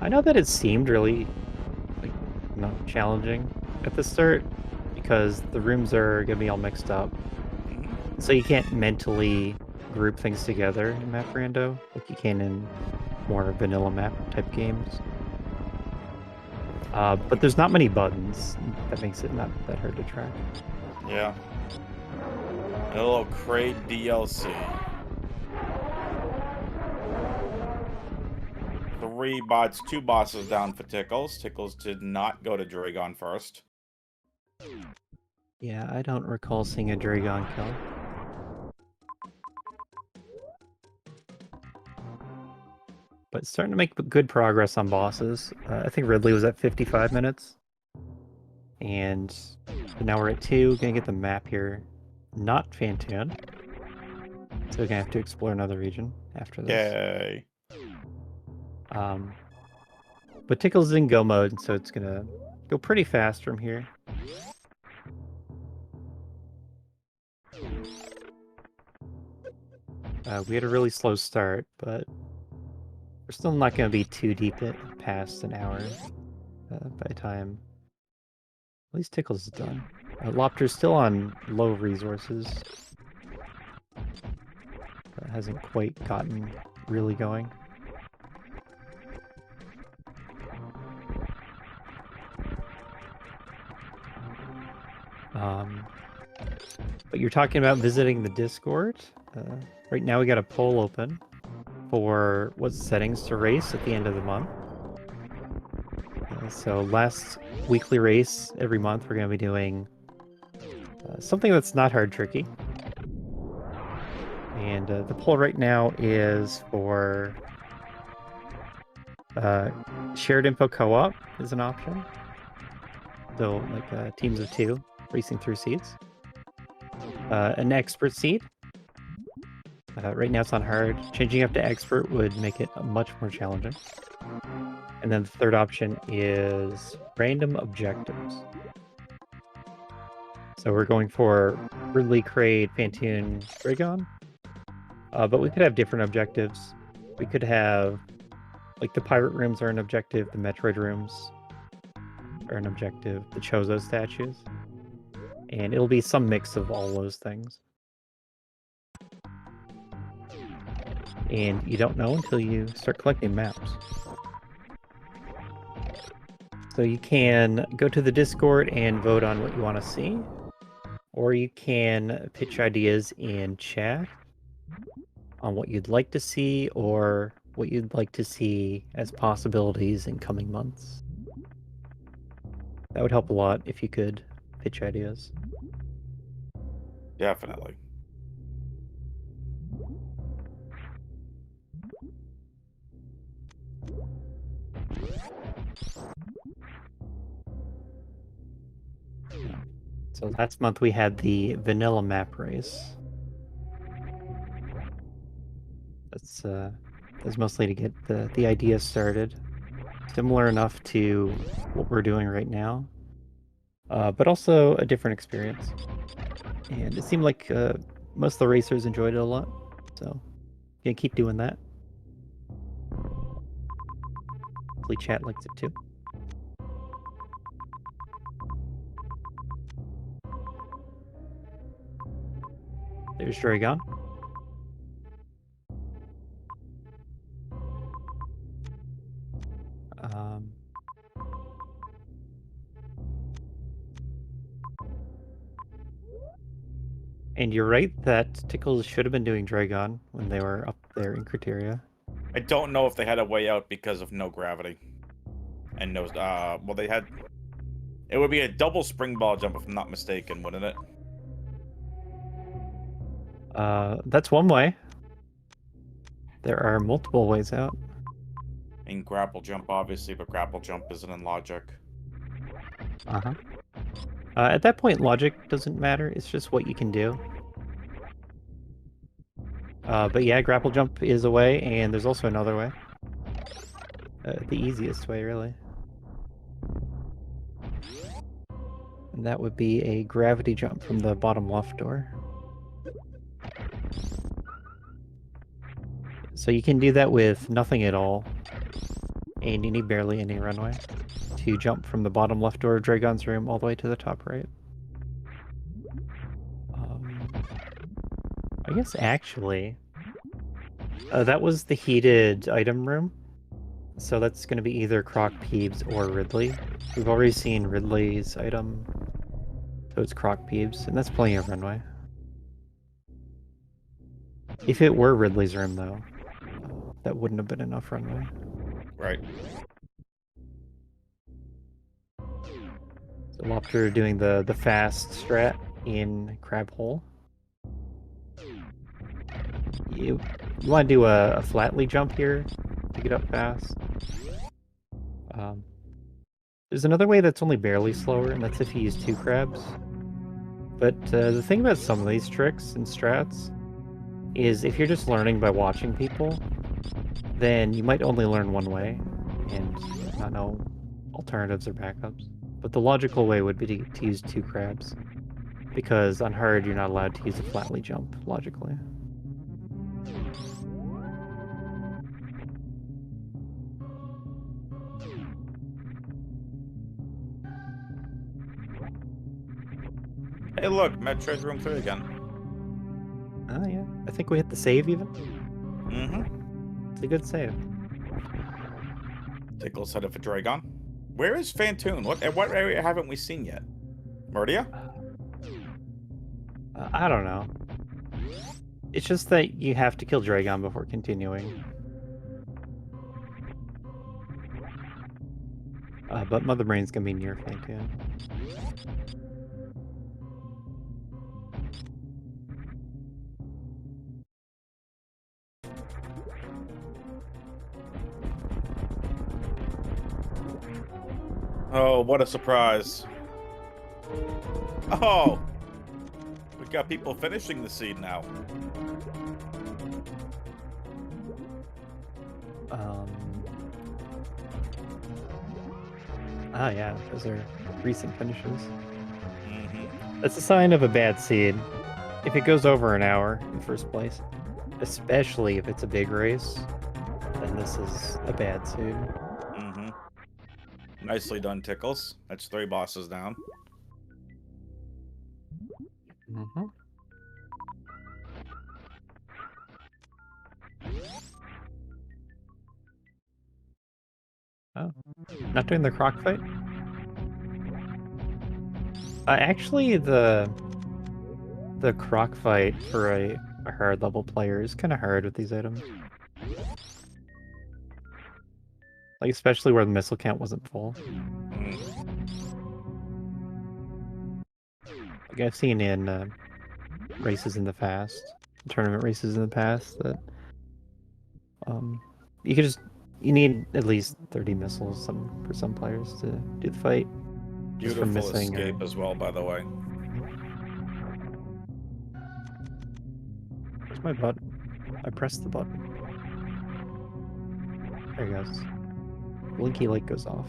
I know that it seemed really not challenging at the start because the rooms are gonna be all mixed up, so you can't mentally group things together in Map Rando like you can in more vanilla map type games. But there's not many buttons. That makes it not that hard to track. Yeah. And a little crate DLC. 2 bosses down for Tickles. Tickles did not go to Dragon first. Yeah, I don't recall seeing a Dragon kill. But starting to make good progress on bosses. I think Ridley was at 55 minutes. And now we're at 2. Gonna get the map here. Not Fantoon. So we're gonna have to explore another region after this. Yay. But Tickles is in go mode, so it's gonna go pretty fast from here. We had a really slow start, but we're still not going to be too deep past an hour by the time at least Tickles is done. Lobster's still on low resources. Hasn't quite gotten really going. But you're talking about visiting the Discord. Right now we got a poll open for what settings to race at the end of the month. So last weekly race every month we're going to be doing something that's not hard tricky. And the poll right now is for shared info co-op is an option. So like teams of 2 racing through seeds. An expert seed. Right now it's on hard. Changing up to expert would make it much more challenging. And then the third option is random objectives. So we're going for Ridley, Kraid, Fantoon, Dragon. But we could have different objectives. We could have, like, the pirate rooms are an objective, the Metroid rooms are an objective, the Chozo statues. And it'll be some mix of all those things. And you don't know until you start collecting maps. So you can go to the Discord and vote on what you want to see, or you can pitch ideas in chat on what you'd like to see or what you'd like to see as possibilities in coming months. That would help a lot if you could pitch ideas. Definitely. So last month we had the vanilla map race. That's mostly to get the idea started. Similar enough to what we're doing right now, but also a different experience. And it seemed like most of the racers enjoyed it a lot, so gonna keep doing that. Hopefully chat likes it too. There's Dragon. Um, and you're right that Tickles should have been doing Dragon when they were up there in Criteria. I don't know if they had a way out because of no gravity. And no, well, they had... It would be a double spring ball jump, if I'm not mistaken, wouldn't it? That's one way. There are multiple ways out. And grapple jump, obviously, but grapple jump isn't in logic. Uh-huh. At that point, logic doesn't matter. It's just what you can do. But yeah, grapple jump is a way, and there's also another way. The easiest way, really. And that would be a gravity jump from the bottom left door. So you can do that with nothing at all, and you need barely any runway to jump from the bottom left door of Dragon's room all the way to the top right. I guess actually, that was the heated item room. So that's going to be either Croc Peebs or Ridley. We've already seen Ridley's item, so it's Croc Peebs, and that's plenty of runway. If it were Ridley's room, though, that wouldn't have been enough runway. Right. So Lobster doing the fast strat in Crab Hole. You want to do a flatly jump here to get up fast. There's another way that's only barely slower, and that's if you use 2 crabs. But the thing about some of these tricks and strats is if you're just learning by watching people, then you might only learn one way and not know alternatives or backups. But the logical way would be to use 2 crabs, because on hard you're not allowed to use a flatly jump, logically. Hey, look, Metroid Room 3 again. Oh, yeah. I think we hit the save, even. Mm-hmm. It's a good save. Tickle's headed for Dragon. Where is Fantoon? What area haven't we seen yet? Murdia? I don't know. It's just that you have to kill Dragon before continuing. But Mother Brain's gonna be near Fantoon. Oh, what a surprise. Oh! We got people finishing the seed now. Ah, yeah, those are recent finishes. Mm-hmm. That's a sign of a bad seed. If it goes over an hour in first place, especially if it's a big race, then this is a bad seed. Mm-hmm. Nicely done, Tickles. That's 3 bosses down. Mm-hmm. Oh, not doing the croc fight? Actually, the croc fight for a hard level player is kind of hard with these items. Like, especially where the missile count wasn't full. Mm. Like, I've seen in races in the past, tournament races in the past, that you need at least 30 missiles for some players to do the fight. Beautiful missing escape as well, by the way. Where's my button? I pressed the button. There he goes. Blinky light goes off.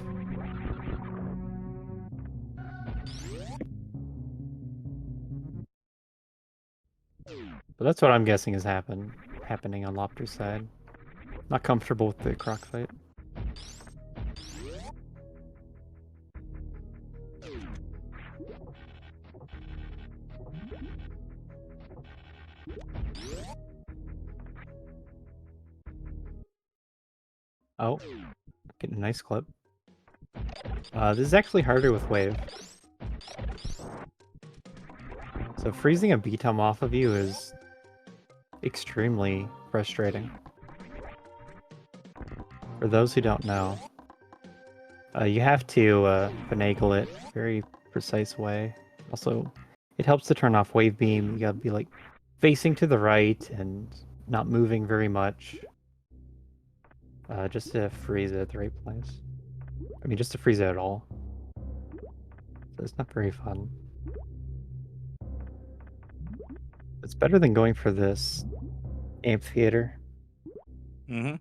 But that's what I'm guessing is happening on Lopter's side. Not comfortable with the croc fight. Oh, getting a nice clip. This is actually harder with wave. So freezing a B-tom off of you is extremely frustrating. For those who don't know, you have to finagle it very precise way. Also, it helps to turn off wave beam. You gotta be like facing to the right and not moving very much. Just to freeze it at the right place. I mean, just to freeze it at all. So it's not very fun. It's better than going for this amphitheater. Mm-hmm.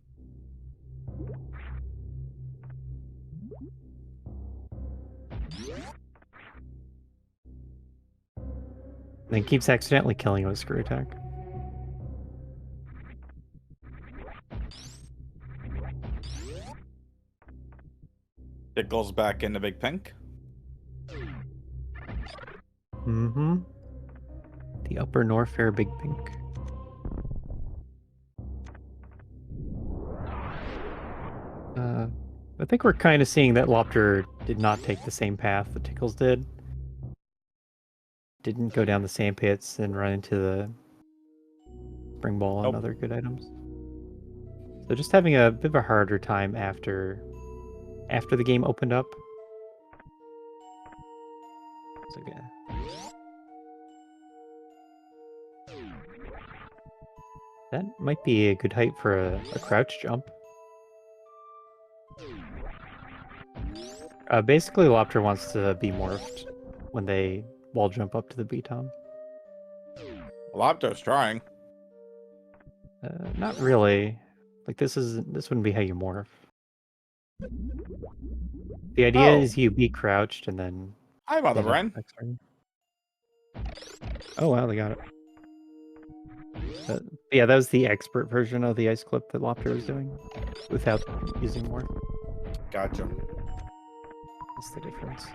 And it keeps accidentally killing you with screw attack. It goes back into Big Pink. Mm-hmm. The Upper Norfair Big Pink. I think we're kind of seeing that Lopter did not take the same path that Tickles did. Didn't go down the sand pits and run into the spring ball and other good items. So just having a bit of a harder time after the game opened up. It's okay. That might be a good height for a crouch jump. Basically, Lopter wants to be morphed when they wall jump up to the B-tom. Lopter's trying. Not really. Like this wouldn't be how you morph. The idea is you be crouched and then. Hi, Mother Brain. Oh wow, they got it. Yeah, that was the expert version of the ice clip that Lopter was doing, without using morph. Gotcha. That's the difference.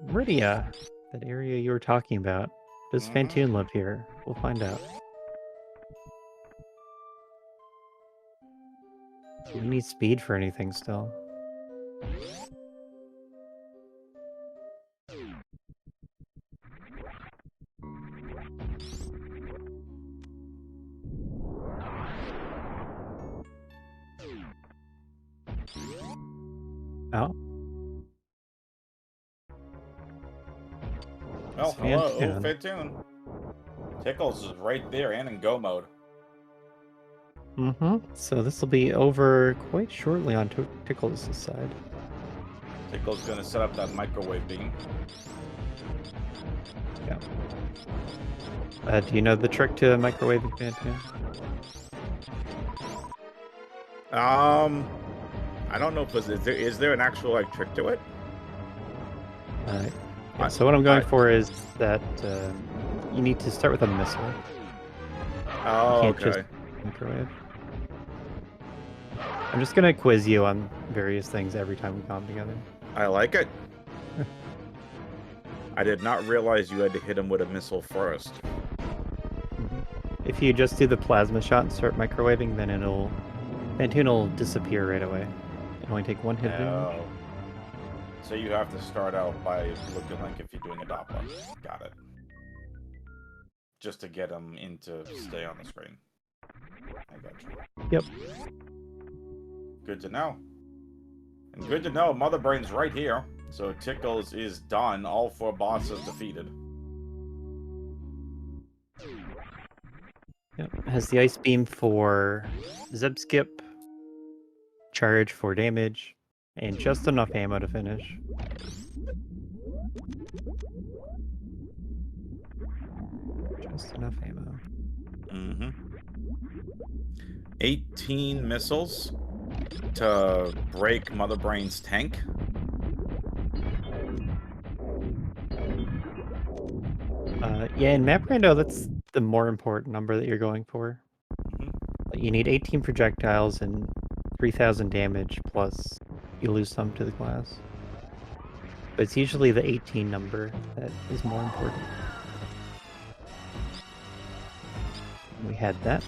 Meridia, that area you were talking about. Does Fantoon live here? We'll find out. Do we need speed for anything still? Oh. Oh, hello. Oh, Fantoon. Tickles is right there and in go mode. Mm-hmm. So this will be over quite shortly on Tickles' side. Tickle's gonna set up that microwave beam. Yeah. Do you know the trick to microwaving Fantoon? I don't know if is there an actual like trick to it? Yeah, so what I'm going for is that you need to start with a missile. Oh, you can't just microwave. I'm just gonna quiz you on various things every time we come together. I like it. I did not realize you had to hit him with a missile first. If you just do the plasma shot and start microwaving, then Fantoon will disappear right away. It only take one hit. Oh. So you have to start out by looking like if you're doing a Doppler. Got it. Just to get him to stay on the screen. I got you. Yep. Good to know. And good to know Mother Brain's right here. So Tickles is done. All 4 bosses defeated. Yep. Has the ice beam for Zeb skip, charge for damage, and just enough ammo to finish. Just enough ammo. 18 missiles to break Mother Brain's tank. Yeah, in Map Rando, that's the more important number that you're going for. You need 18 projectiles and 3,000 damage, plus you lose some to the glass. But it's usually the 18 number that is more important. We had that.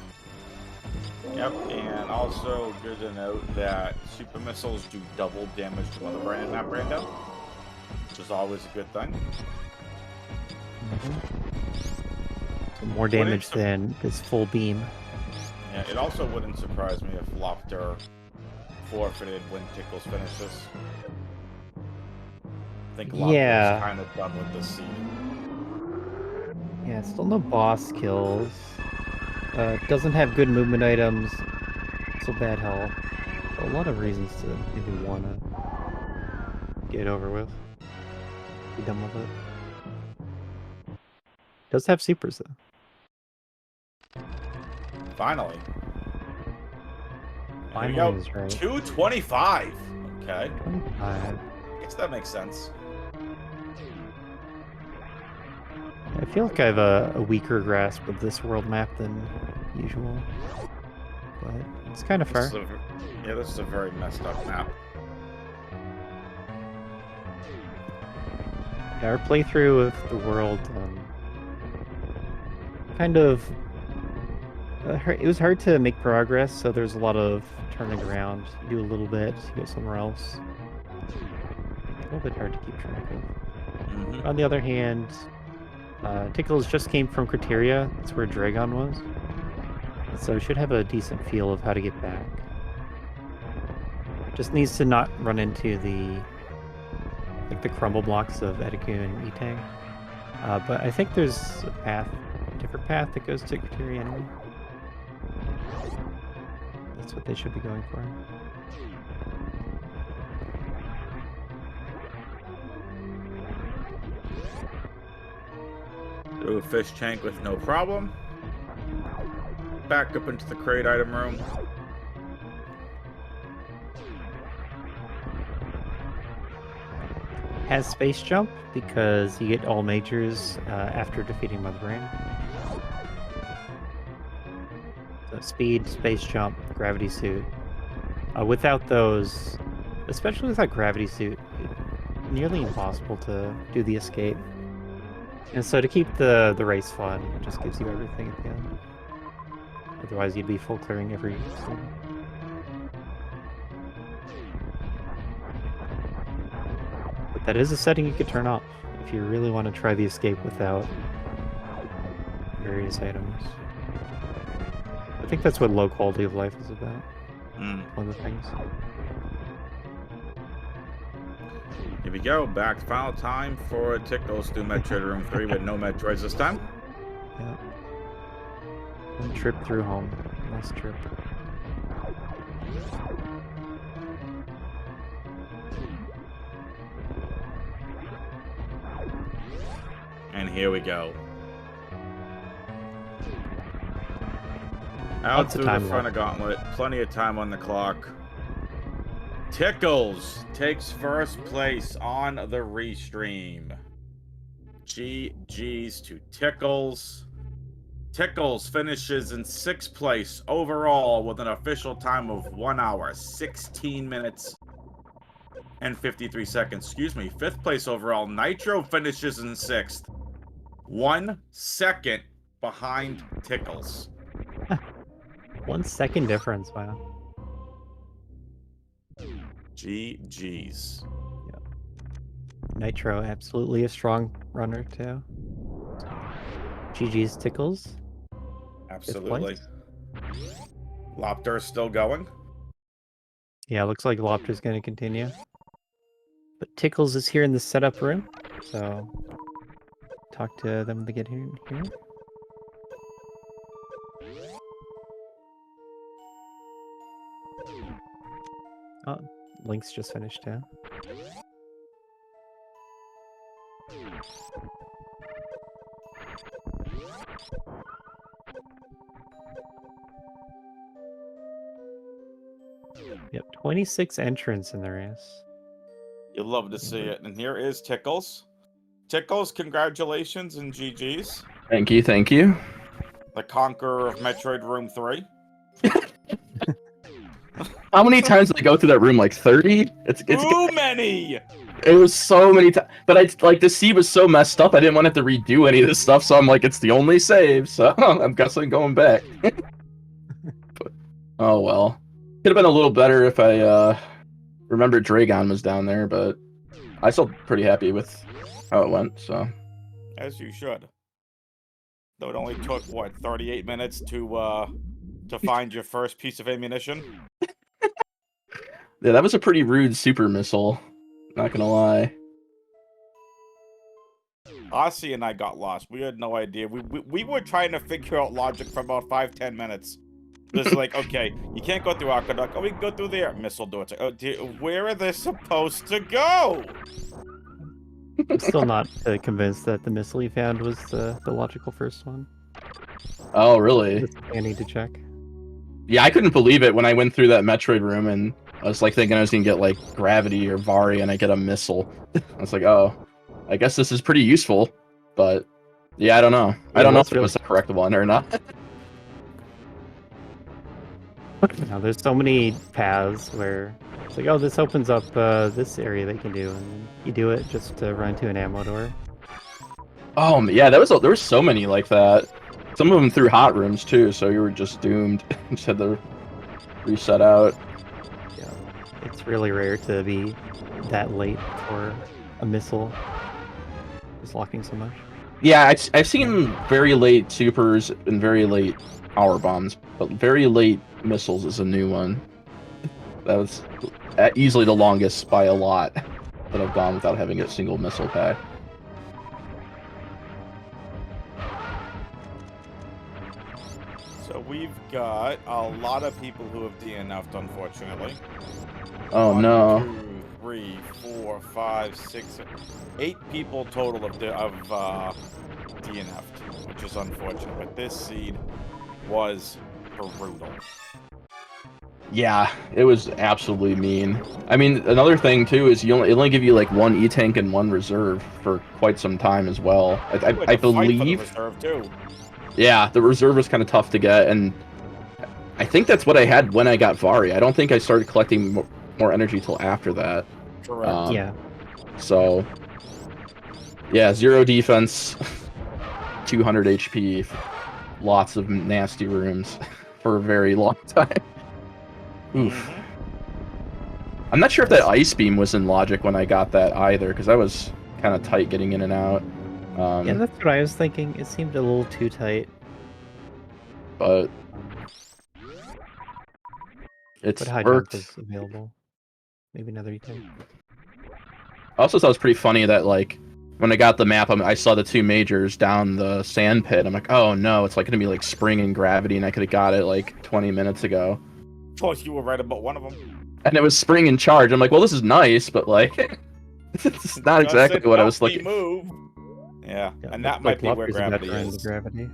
Yep, and also good to note that super missiles do double damage to Mother Brain in that Rando, which is always a good thing. So more damage than this full beam. Yeah, it also wouldn't surprise me if Lober forfeited when Tickles finishes. I think Lober's kind of done with this seed. Yeah, still no boss kills. Doesn't have good movement items. Still bad health. So a lot of reasons to maybe want to get over with. Be done with it. Does have supers though. Finally. Finally is right. 225. Okay. 25. I guess that makes sense. I feel like I have a weaker grasp of this world map than usual. But it's kind of far. This is a very messed up map. Yeah, our playthrough of the world kind of... it was hard to make progress, so there's a lot of turning around. You do a little bit, you go somewhere else. A little bit hard to keep track of. Mm-hmm. On the other hand, Tickles just came from Criteria. That's where Dragon was. So should have a decent feel of how to get back. Just needs to not run into the crumble blocks of Ediku and Itang. But I think there's a different path that goes to Criteria anyway. That's what they should be going for. Do a fish tank with no problem. Back up into the crate item room. Has space jump because you get all majors after defeating Mother Brain. So speed, space jump, gravity suit. Without those, especially without gravity suit, it's nearly impossible to do the escape. And so to keep the race fun, it just gives you everything at the end. Otherwise you'd be full clearing every scene. But that is a setting you could turn off if you really want to try the escape without various items. I think that's what low quality of life is about. One of the things. Here we go. Back to final time for Tickles through Metroid Room 3, but no Metroids this time. Yeah. One trip through home. Last trip. And here we go. Out through the front of Gauntlet. Plenty of time on the clock. Tickles takes first place on the restream. GG's to Tickles. Tickles finishes in 6th place overall with an official time of 1 hour, 16 minutes, and 53 seconds. Excuse me. 5th place overall. Nitro finishes in 6th. 1 second behind Tickles. 1 second difference, wow. GG's. Yep. Nitro, absolutely a strong runner, too. GG's Tickles. Absolutely. Lober still going. Yeah, looks like Lober's going to continue. But Tickles is here in the setup room, so talk to them to get here. Oh, Link's just finished, yeah. Yep, 26 entrants in the race. You'd love to see it. And here is Tickles. Tickles, congratulations and GG's. Thank you, thank you. The conqueror of Metroid Room 3. How many times did I go through that room? Like 30? It's too many! It was so many times. But the seed was so messed up, I didn't want to have to redo any of this stuff, so I'm like, it's the only save, so I'm guessing going back. But Oh well. Could have been a little better if I remembered Dragon was down there, but I still pretty happy with how it went. So As you should. Though it only took what 38 minutes to find your first piece of ammunition. yeah, that was a pretty rude super missile. Not gonna lie. Aussie and I got lost. We had no idea. We were trying to figure out logic for about 5-10 minutes. It's like, okay, you can't go through Aqueduct. Oh, we can go through there. Missile door. It's like, oh, where are they supposed to go? I'm still not convinced that the missile you found was the logical first one. Oh really? That's something I need to check. Yeah, I couldn't believe it when I went through that Metroid room and I was like thinking I was gonna get like gravity or Vari and I get a missile. I was like, oh, I guess this is pretty useful, but yeah, I don't know. I don't know if it was the correct one or not. Now, there's so many paths where it's like, oh, this opens up this area that you can do, and then you do it just to run to an ammo door. Oh yeah, there were so many like that. Some of them through hot rooms too, so you were just doomed. You just had to reset out. Yeah, it's really rare to be that late for a missile. Just locking so much. Yeah, I've seen very late supers and very late power bombs, but very late missiles is a new one. That was easily the longest by a lot that I've gone without having a single missile pack. So we've got a lot of people who have DNF'd, unfortunately. Oh 1, no. 2, 3, 4, 5, 6, 8 people total of DNF'd, which is unfortunate. But this seed was brutal. Yeah, it was absolutely mean. I mean, another thing too is it only give you like one E-tank and one reserve for quite some time as well. I believe. Fight for the reserve too. Yeah, the reserve was kind of tough to get, and I think that's what I had when I got Vari. I don't think I started collecting more energy till after that. Correct. Yeah. So, yeah, 0 defense, 200 HP, lots of nasty rooms for a very long time. Oof. I'm not sure if that ice beam was in logic when I got that either, because I was kind of tight getting in and out. Yeah, that's what I was thinking. It seemed a little too tight. But it's But high worked. jump was available. Maybe another E-tank. I also thought it was pretty funny that, like, when I got the map, I saw the 2 majors down the sand pit. I'm like, oh no, it's like going to be like spring and gravity, and I could have got it like 20 minutes ago. Oh, you were right about one of them. And it was spring and charge. I'm like, well, this is nice, but like, it's not exactly what I was looking. Move. Yeah, and that might be where gravity is. Gravity.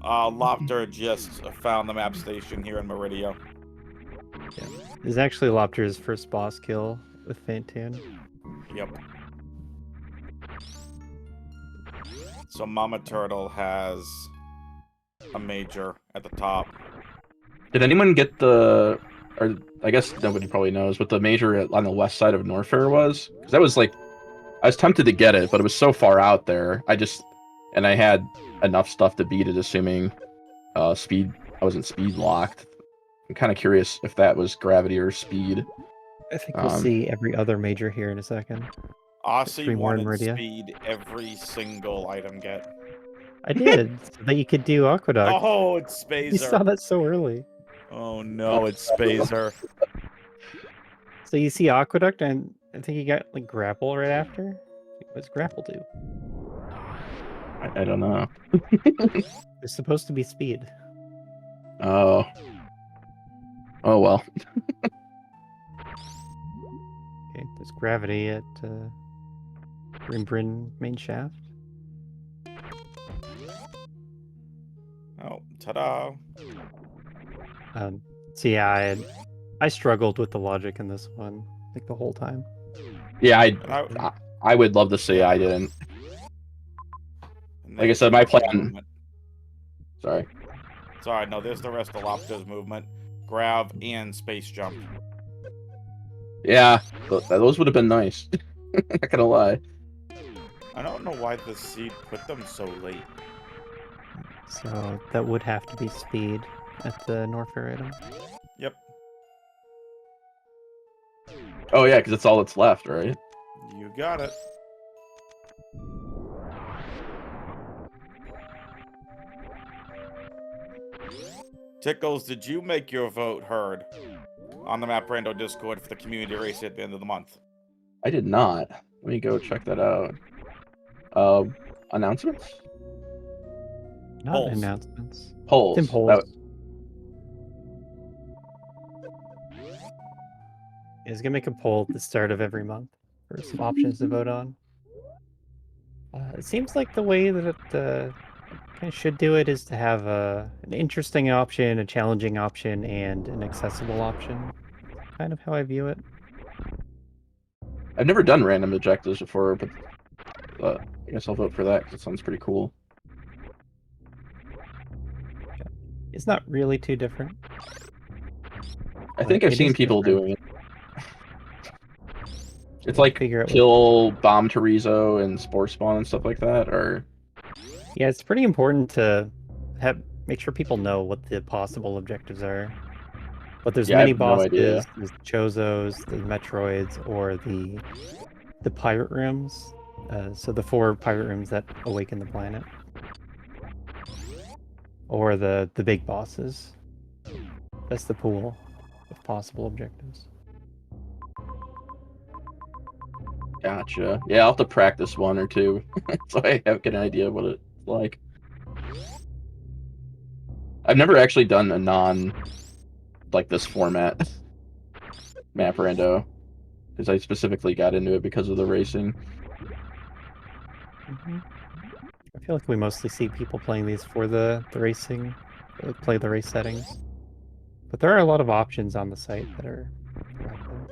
Lobter just found the map station here in Meridio. Yeah. This is actually Lobter's first boss kill with Fantoon. Yep. So Mama Turtle has a major at the top. Did anyone get the, or I guess nobody probably knows what the major on the west side of Norfair was? Because that was like, I was tempted to get it, but it was so far out there. And I had enough stuff to beat it, assuming I wasn't speed locked. I'm kind of curious if that was gravity or speed. I think we'll see every other major here in a second. Aussie wanted speed every single item get. I did, so that you could do Aqueduct. Oh, it's Spazer. You saw that so early. Oh no, it's Spazer. So you see Aqueduct, and I think you got like Grapple right after. What's Grapple do? I don't know. It's supposed to be speed. Oh. Oh well. Okay, there's gravity at Bryn main shaft. Oh, ta-da! So yeah, I struggled with the logic in this one like the whole time. Yeah, I would love to say I didn't. Like I said, my plan. Sorry, no, there's the rest of Lobster's movement. Grav and space jump. Yeah, those would have been nice. Not gonna lie. I don't know why the seed put them so late. So that would have to be speed at the Norfair item. Oh yeah, because it's all that's left, right? You got it. Tickles, did you make your vote heard on the Map Rando Discord for the community race at the end of the month? I did not. Let me go check that out. Announcements? Not Polls. announcements. Polls. It's in polls. It's gonna make a poll at the start of every month for some options to vote on. It seems like the way that it kind of should do it is to have an interesting option, a challenging option, and an accessible option. Kind of how I view it. I've never done random objectives before, but I guess I'll vote for that because it sounds pretty cool. It's not really too different. I think I've it seen is people different. doing it. It's like Figure out kill Bomb Terizo and Spore Spawn and stuff like that, or Yeah, it's pretty important to make sure people know what the possible objectives are. But there's Yeah, I many have no idea. bosses, there's the Chozos, the Metroids, or the pirate rooms. So the 4 pirate rooms that awaken the planet. Or the big bosses. That's the pool of possible objectives. Gotcha. Yeah, I'll have to practice one or two so I get an idea of what it's like. I've never actually done a like this format map rando because I specifically got into it because of the racing. I feel like we mostly see people playing these for the racing, play the race settings. But there are a lot of options on the site that are out there.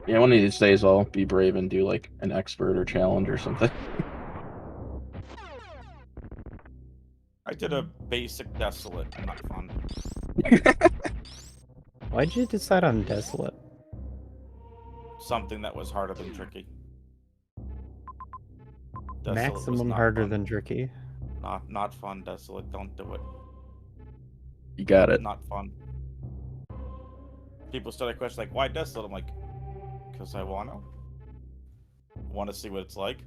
Yeah, one of these days I'll be brave and do like an expert or challenge or something. I did a basic desolate. Not fun. Why'd you decide on Desolate? Something that was harder than tricky. Desolate was Maximum not harder fun. than tricky. Not fun, Desolate. Don't do it. You got it. Not fun. People started questioning, like, why Desolate? I'm like, because I want to see what it's like.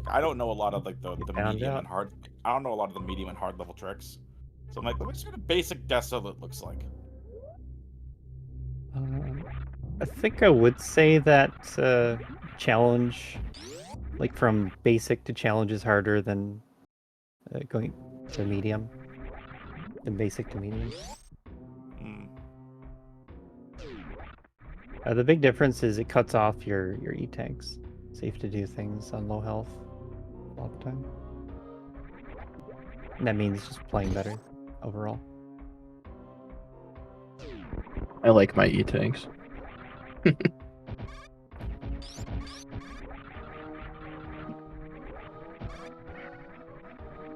I don't know a lot of like the medium and hard. I don't know a lot of the medium and hard level tricks. So I'm like, let me see what a basic Desolate looks like. I think I would say that challenge, like from basic to challenge, is harder than going to medium. Than basic to medium. The big difference is it cuts off your E-tanks. Safe to do things on low health all the time. And that means just playing better overall. I like my E-tanks.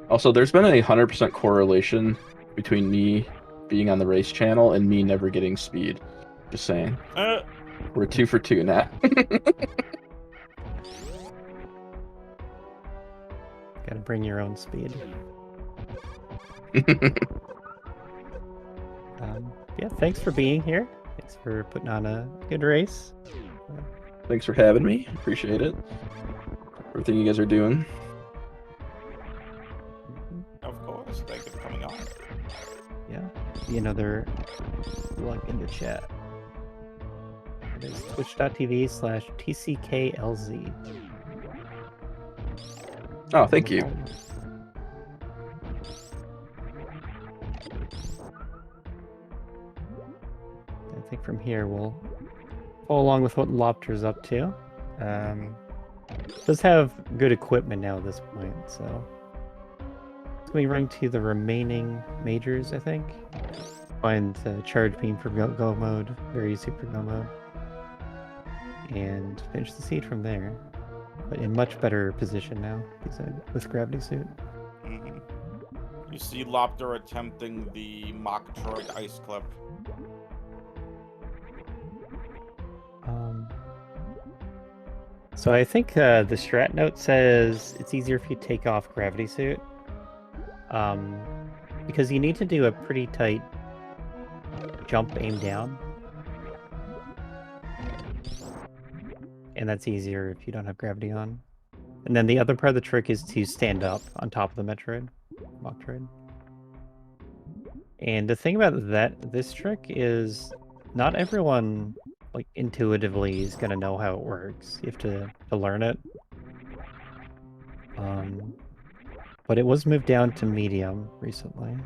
Also, there's been a 100% correlation between me being on the race channel and me never getting speed. Just saying. We're 2 for 2 now. Gotta bring your own speed. Yeah, thanks for being here. Thanks for putting on a good race. Thanks for having me. Appreciate it. Everything you guys are doing. Of course. Thank you for coming on. Yeah. See another link in the chat. It is twitch.tv/TCKLZ. Oh, thank you. I think from here we'll follow along with what Lobter's up to. Does have good equipment now at this point, so it's going to be running to the remaining majors, I think. Find Charge Beam for Go mode, very super Go mode, and finish the seed from there. But in much better position now with Gravity Suit. You see Lobter attempting the Metroid ice clip. So I think the strat note says it's easier if you take off Gravity Suit. Because you need to do a pretty tight jump aim down. and that's easier if you don't have gravity on. And then the other part of the trick is to stand up on top of the Metroid, Metroid. And the thing about this trick is not everyone like intuitively is gonna know how it works. You have to learn it. But it was moved down to medium recently.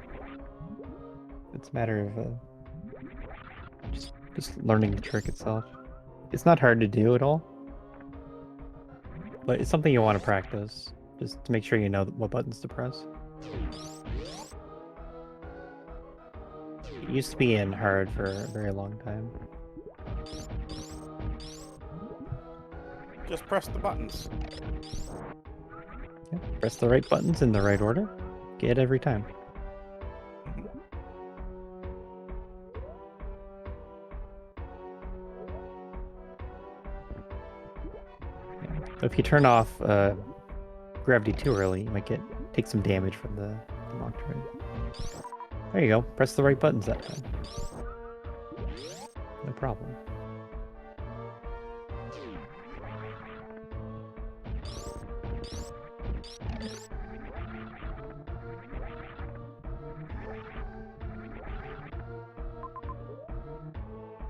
It's a matter of just learning the trick itself. It's not hard to do at all, but it's something you want to practice, just to make sure you know what buttons to press. It used to be in hard for a very long time. Just press the buttons. Yeah, press the right buttons in the right order. Get it every time. If you turn off gravity too early, you might take some damage from the Metroid. There you go. Press the right buttons that time. No problem.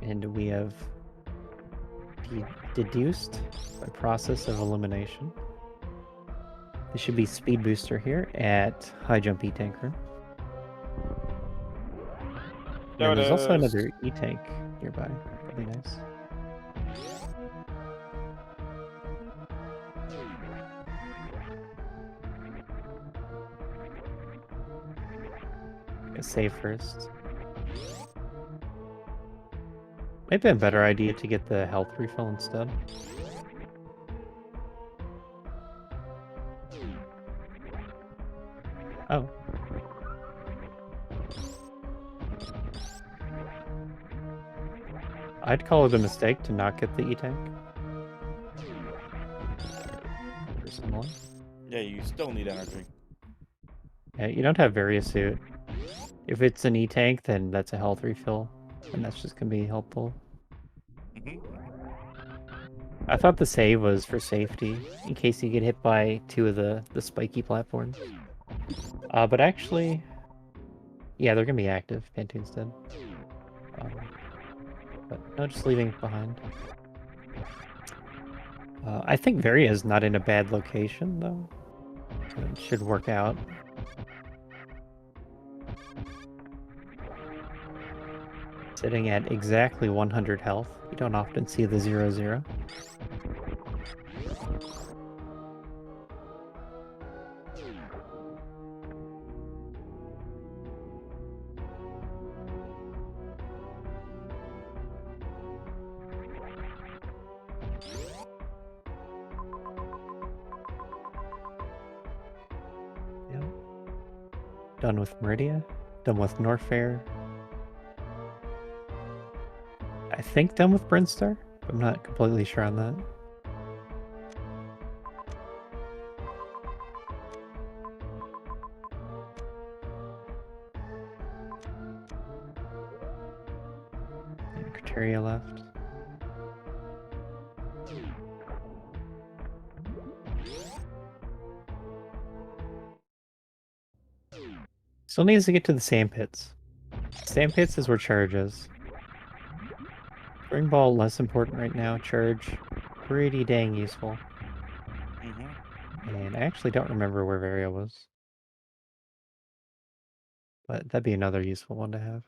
And we have deduced by process of elimination. This should be speed booster here at high jump E-tanker. And there's also another E-tank nearby. That'd be nice. Gonna save first. Might be a better idea to get the health refill instead. Oh. I'd call it a mistake to not get the E-tank. Personally. Yeah, you still need energy. Yeah, you don't have Variasuit. If it's an E-tank, then that's a health refill, and that's just gonna be helpful. I thought the save was for safety, in case you get hit by two of the spiky platforms. But actually, yeah, they're gonna be active. Pantoon's dead. But no, just leaving it behind. I think Varia is not in a bad location, though. So it should work out. Sitting at exactly 100 health. You don't often see the 0-0. Yeah. Done with Meridia. Done with Norfair. I think done with Brinstar. I'm not completely sure on that. And Criteria left. Still needs to get to the sand pits. Sand pits is where charge is. Spring ball less important right now. Charge pretty dang useful. And I actually don't remember where Varia was. But that'd be another useful one to have.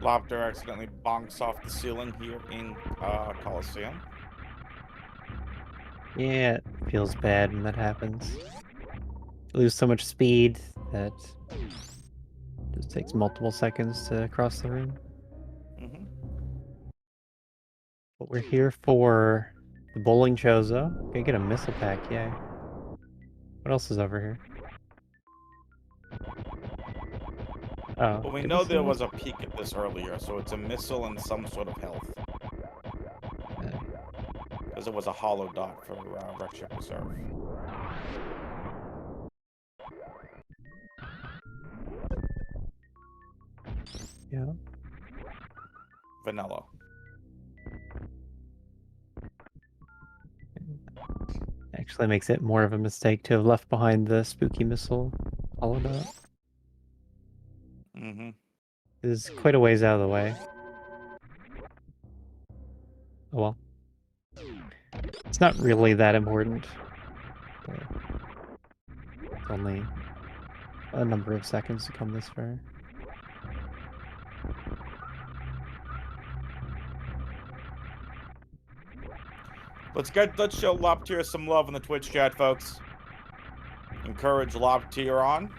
Lober accidentally bonks off the ceiling here in Coliseum. Yeah, it feels bad when that happens. You lose so much speed that it just takes multiple seconds to cross the room. But we're here for the bowling Chozo. Gonna get a missile pack, yay. What else is over here? Oh, But we did know see there this? was a peak at this earlier, so it's a missile and some sort of health. Because it was a hollow dot for Wreckship Reserve. Yeah. Vanilla. Actually makes it more of a mistake to have left behind the spooky missile hollow dot. Mm-hmm. It's quite a ways out of the way. Oh well. It's not really that important. But it's only a number of seconds to come this far. Let's show Loptier some love in the Twitch chat, folks. Encourage Loptier on.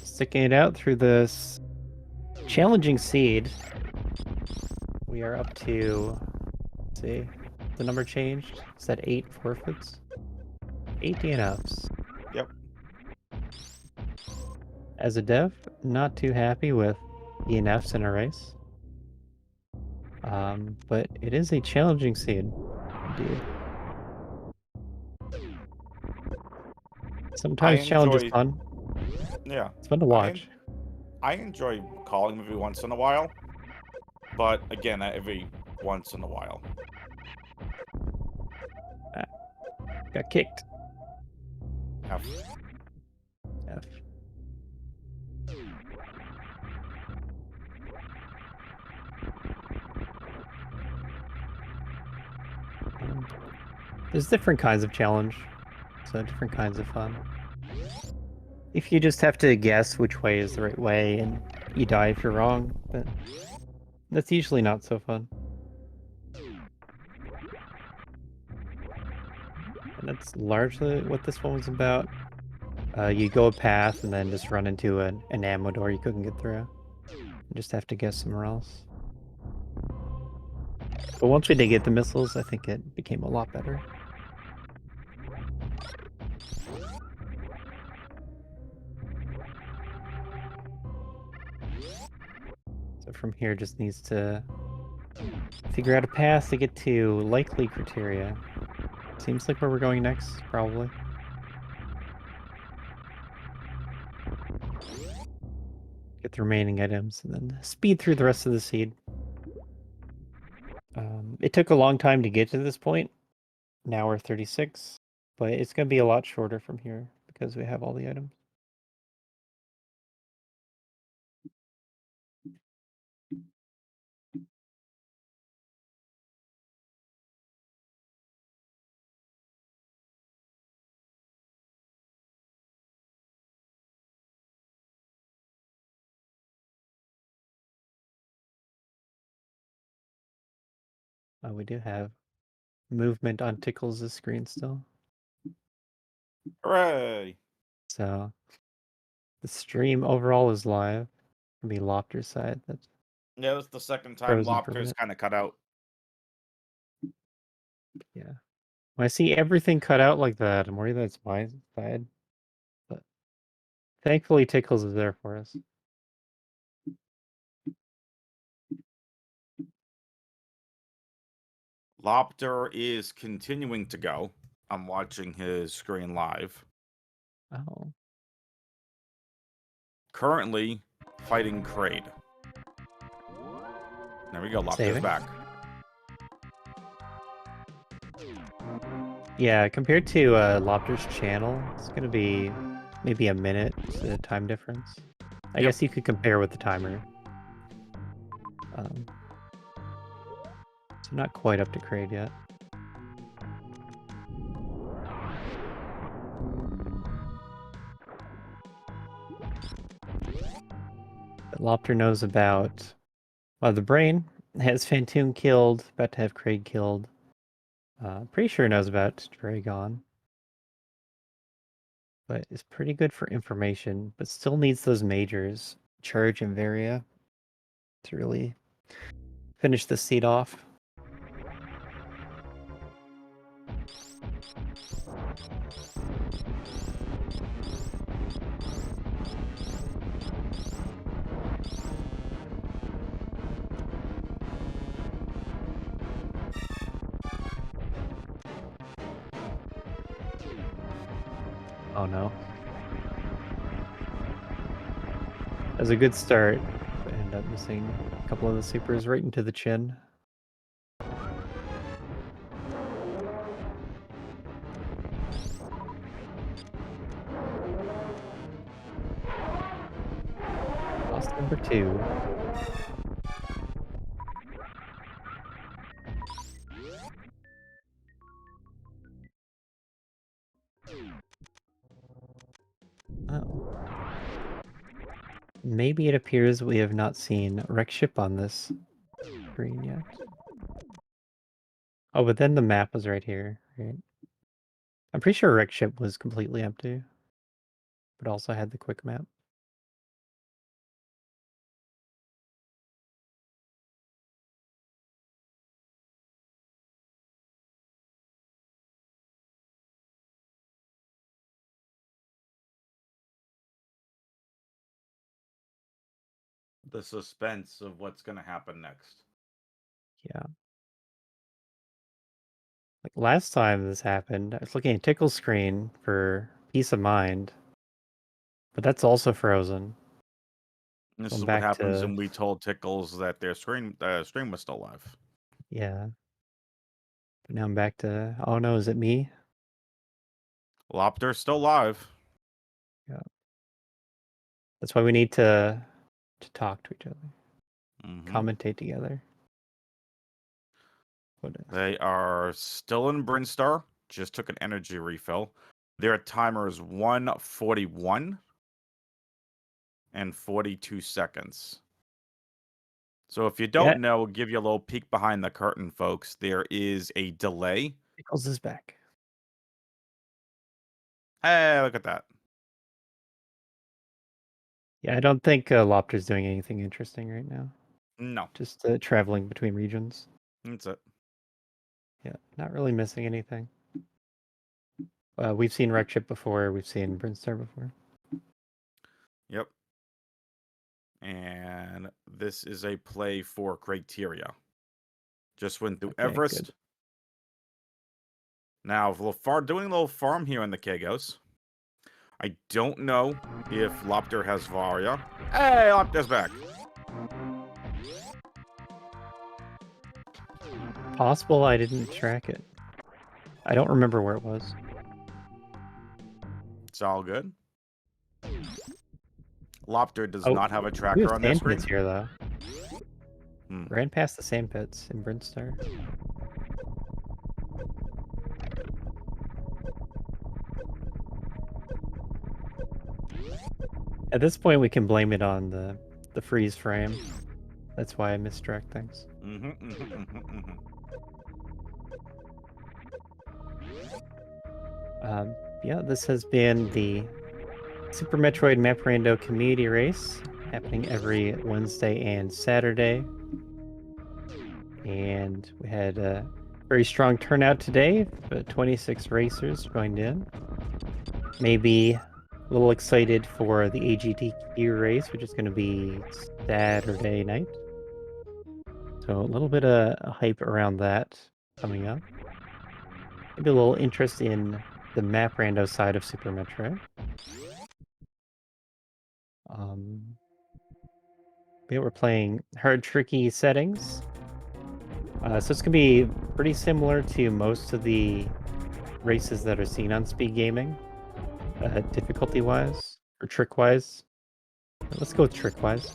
Sticking it out through this challenging seed. We are up to, let's see, the number changed. Is that 8 forfeits? 8 DNFs. Yep. As a dev, not too happy with DNFs in a race. But it is a challenging seed, indeed. Sometimes challenge is fun. Yeah. It's fun to watch. I enjoy calling them every once in a while. But again, every once in a while. Got kicked. F. F. There's different kinds of challenge, so different kinds of fun. If you just have to guess which way is the right way and you die if you're wrong, then that's usually not so fun. And that's largely what this one was about. You go a path and then just run into an ammo door you couldn't get through. You just have to guess somewhere else. But once we did get the missiles, I think it became a lot better. So from here just needs to figure out a path to get to likely criteria. Seems like where we're going next, probably. Get the remaining items and then speed through the rest of the seed. It took a long time to get to this point. Now we're 36, but it's going to be a lot shorter from here because we have all the items. We do have movement on Tickles' screen still. Hooray! So the stream overall is live. It'll be Lofter's side. That's Yeah, that's the second time frozen for a Lopter's bit. kind of cut out. Yeah. When I see everything cut out like that, I'm worried that's my side. But thankfully Tickles is there for us. Lopter is continuing to go. I'm watching his screen live. Oh. Currently fighting Kraid. There we go, Lopter's Saving. back. Yeah, compared to Lopter's channel, it's going to be maybe a minute time difference. I guess you could compare with the timer. So not quite up to Kraid yet. But Lopter knows about the brain. Has Phantoon killed, about to have Kraid killed. Pretty sure knows about Dragon. But is pretty good for information, but still needs those majors, Charge and Varia, to really finish the seed off. Oh no. That was a good start, but ended up missing a couple of the supers right into the chin. Lost number 2. Oh. Maybe it appears we have not seen wreck ship on this screen yet. Oh, but then the map was right here, right? I'm pretty sure wreck ship was completely empty, but also had the quick map. The suspense of what's going to happen next. Yeah. Like last time this happened, I was looking at Tickle's screen for peace of mind, but that's also frozen. And this Going is what back happens to when we told Tickles that their stream was still live. yeah. But now I'm back to oh no, is it me? Lopter's still live. Yeah. That's why we need to talk to each other, commentate together. What is? They are still in Brinstar. Just took an energy refill. Their timer is 1:41 and 42 seconds. So if you don't know, give you a little peek behind the curtain, folks. There is a delay. Pickles is back. Hey, look at that. Yeah, I don't think Lopter's doing anything interesting right now. No. Just traveling between regions. That's it. Yeah, not really missing anything. We've seen wreck ship before. We've seen Brinstar before. Yep. And this is a play for criteria. Just went through Everest. Good. Now, doing a little farm here in the Kagos. I don't know if Lopter has Varia. Hey, Lopter's back. Possible I didn't track it. I don't remember where it was. It's all good. Lopter does not have a tracker on their this screen. pits here, though. Ran past the sand pits in Brinstar. At this point, we can blame it on the freeze frame. That's why I misdirect things. Yeah, this has been the Super Metroid Map Rando community race, happening every Wednesday and Saturday. And we had a very strong turnout today. 26 racers joined in. Maybe a little excited for the AGDQ race, which is going to be Saturday night. So a little bit of hype around that coming up. Maybe a little interest in the map rando side of Super Metroid. Yeah, we're playing hard, tricky settings. So it's going to be pretty similar to most of the races that are seen on SpeedGaming, difficulty-wise, or trick-wise. Let's go with trick-wise.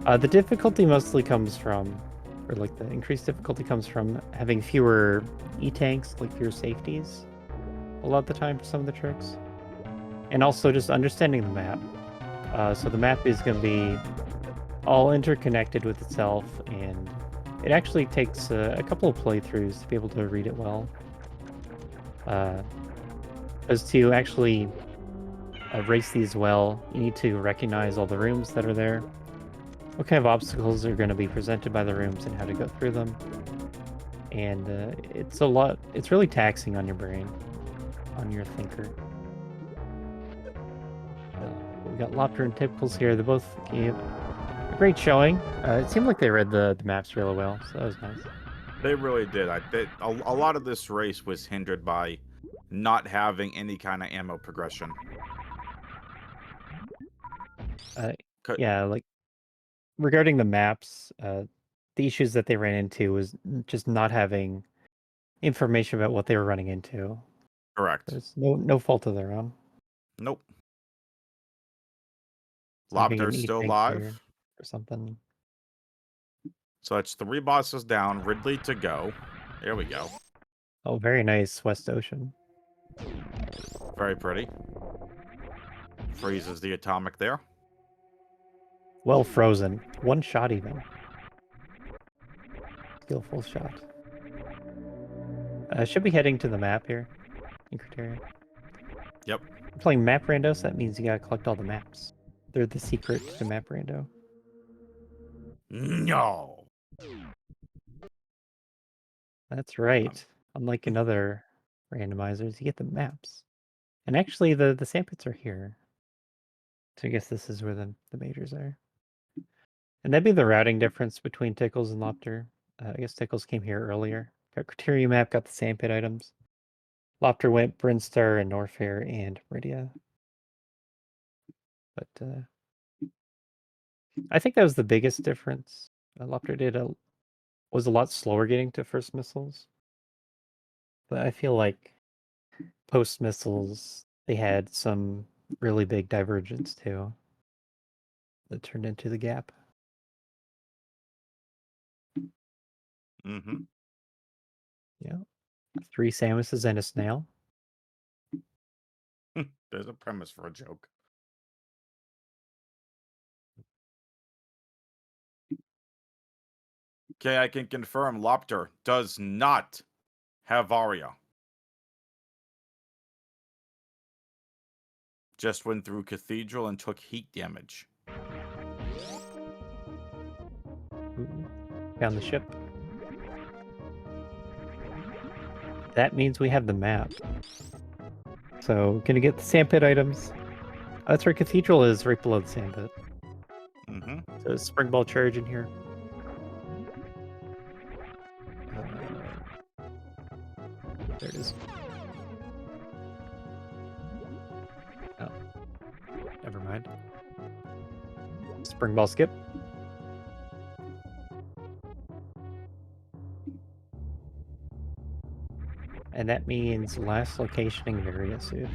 The difficulty mostly comes from, or like the increased difficulty comes from having fewer E-tanks, like fewer safeties, a lot of the time for some of the tricks. And also just understanding the map. So the map is going to be all interconnected with itself, and it actually takes a couple of playthroughs to be able to read it well. As to actually race these well, you need to recognize all the rooms that are there, what kind of obstacles are going to be presented by the rooms, and how to go through them. And it's really taxing on your brain, on your thinker. We got Lopter and Typicals here. They both gave a great showing. It seemed like they read the maps really well, so that was nice. They really did. A lot of this race was hindered by not having any kind of ammo progression. Could- Yeah, like regarding the maps, the issues that they ran into was just not having information about what they were running into. Correct. There's no fault of their own. Nope. So I'm gonna get Lobter's an still E-tank alive. here or something. So that's 3 bosses down. Ridley to go. There we go. Oh, very nice, West Ocean. Very pretty. Freezes the atomic there. Well frozen. One shot even. Skillful shot. Should be heading to the map here in Criteria. Yep. We're playing Map Rando, so that means you gotta collect all the maps. They're the secret to Map Rando. No. That's right. Unlike in other randomizers, you get the maps. And actually, the sandpits are here. So I guess this is where the majors are. And that'd be the routing difference between Tickles and Lopter. I guess Tickles came here earlier. Got Criteria map, got the sandpit items. Lopter went Brinstar and Norfair and Meridia. But I think that was the biggest difference. Lopter was a lot slower getting to first missiles. But I feel like post missiles, they had some really big divergence too. That turned into the gap. Mm-hmm. Yeah. 3 Samuses and a snail. There's a premise for a joke. Okay, I can confirm Lopter does not have Aria. Just went through Cathedral and took heat damage. Ooh. Found the ship. That means we have the map. So, gonna get the sandpit items. Oh, that's where Cathedral is, right below the sandpit. Mm-hmm. So, spring ball charge in here. There it is. Oh. Never mind. Spring ball skip. And that means last locationing Varia suit.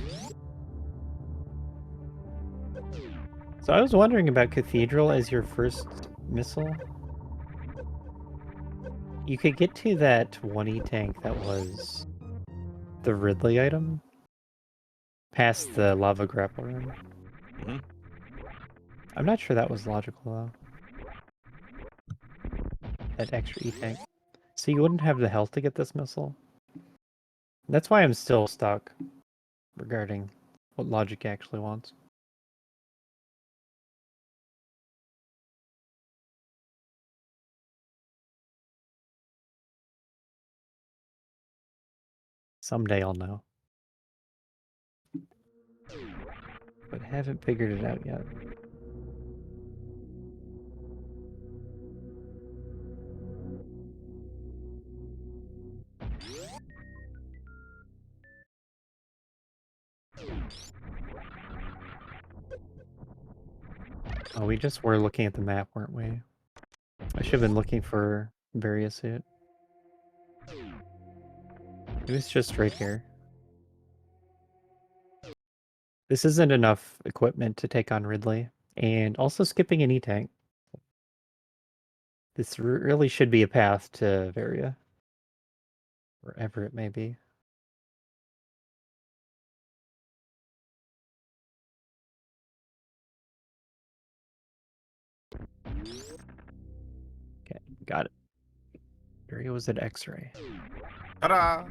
So I was wondering about Cathedral as your first missile. You could get to that 1E tank that was the Ridley item past the lava grapple room. Mm-hmm. I'm not sure that was logical though. That extra E-tank. So you wouldn't have the health to get this missile. That's why I'm still stuck regarding what logic actually wants. Someday I'll know. But haven't figured it out yet. Oh, we just were looking at the map, weren't we? I should have been looking for Varia suit. It was just right here. This isn't enough equipment to take on Ridley, and also skipping an E-tank. This really should be a path to Varia. Wherever it may be. Okay, got it. Varia was at X-ray. Ta-da!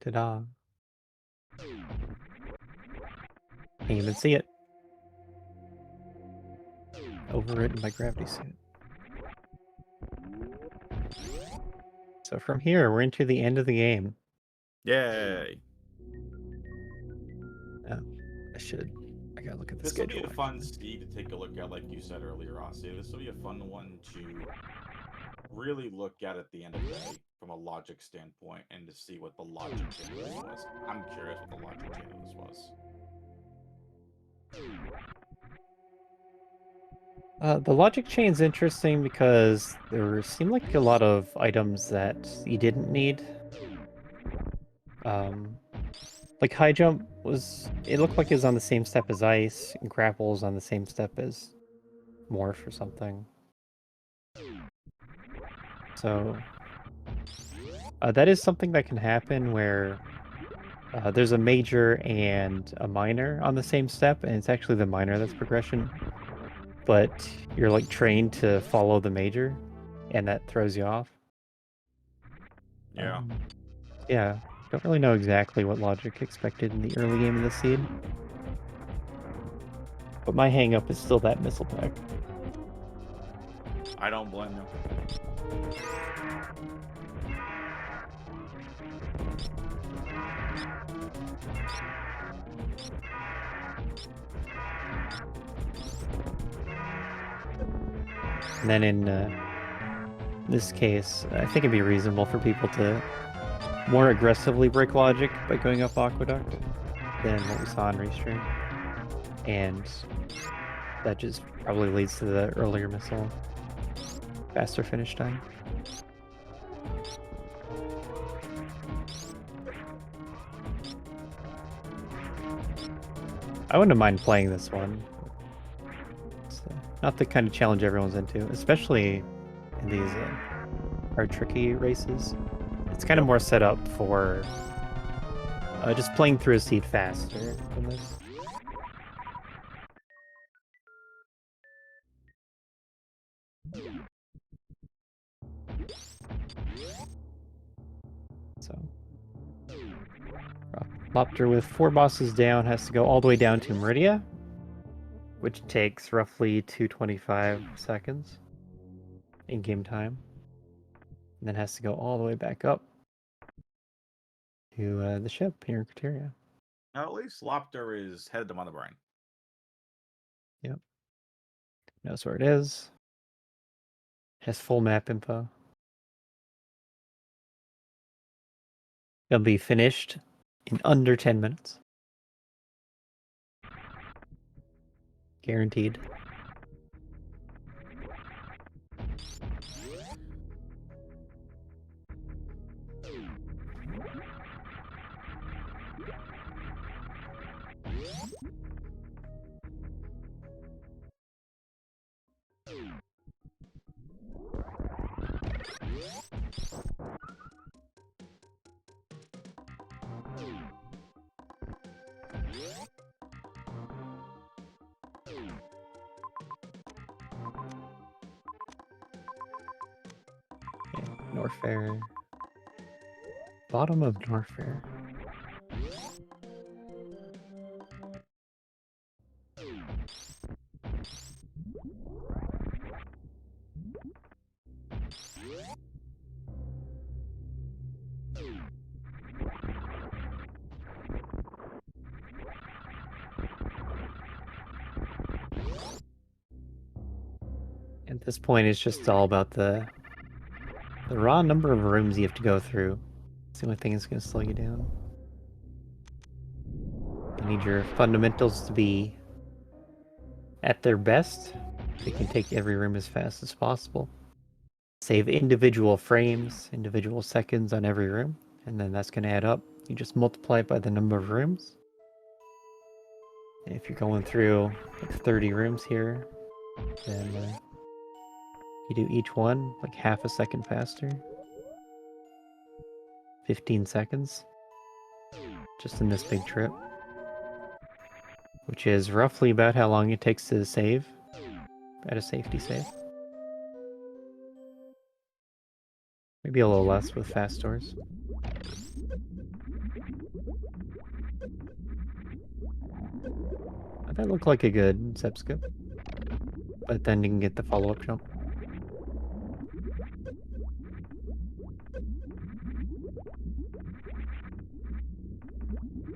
Ta-da. Can't even see it. Overridden by gravity suit. So from here, we're into the end of the game. Yay! I gotta look at the This will schedule. be a fun speed to take a look at, like you said earlier, Aussie. This will be a fun one to really look at it at the end of the day from a logic standpoint and to see what the logic chain of this was. I'm curious what the logic chain of this was. The logic chain's interesting because there seemed like a lot of items that you didn't need. Like high jump it looked like it was on the same step as ice, and grapple was on the same step as morph or something. So that is something that can happen where there's a major and a minor on the same step, and it's actually the minor that's progression. But you're like trained to follow the major, and that throws you off. Yeah. Yeah. Don't really know exactly what logic expected in the early game of the seed. But my hang-up is still that missile pack. I don't blame you. And then in this case, I think it'd be reasonable for people to more aggressively break logic by going up Aqueduct than what we saw in Restream. And that just probably leads to the earlier missile, faster finish time. I wouldn't mind playing this one. It's not the kind of challenge everyone's into, especially in these hard, tricky races. It's kind of more set up for just playing through a seed faster than this. So, Lober with 4 bosses down has to go all the way down to Meridia, which takes roughly 225 seconds in game time, and then has to go all the way back up to the ship here in Criteria. Now, at least Lober is headed to Mother Brain. Yep. Knows where it is. Has full map info. It'll be finished in under 10 minutes. Guaranteed. Norfair. Bottom of Norfair. At this point, it's just all about the raw number of rooms you have to go through. It's the only thing that's going to slow you down. You need your fundamentals to be at their best. You can take every room as fast as possible. Save individual frames, individual seconds on every room, and then that's going to add up. You just multiply it by the number of rooms. And if you're going through like 30 rooms here, then you do each one like half a second faster. 15 seconds. Just in this big trip. Which is roughly about how long it takes to save at a safety save. Maybe a little less with fast doors. That looked like a good zep skip. But then you can get the follow-up jump.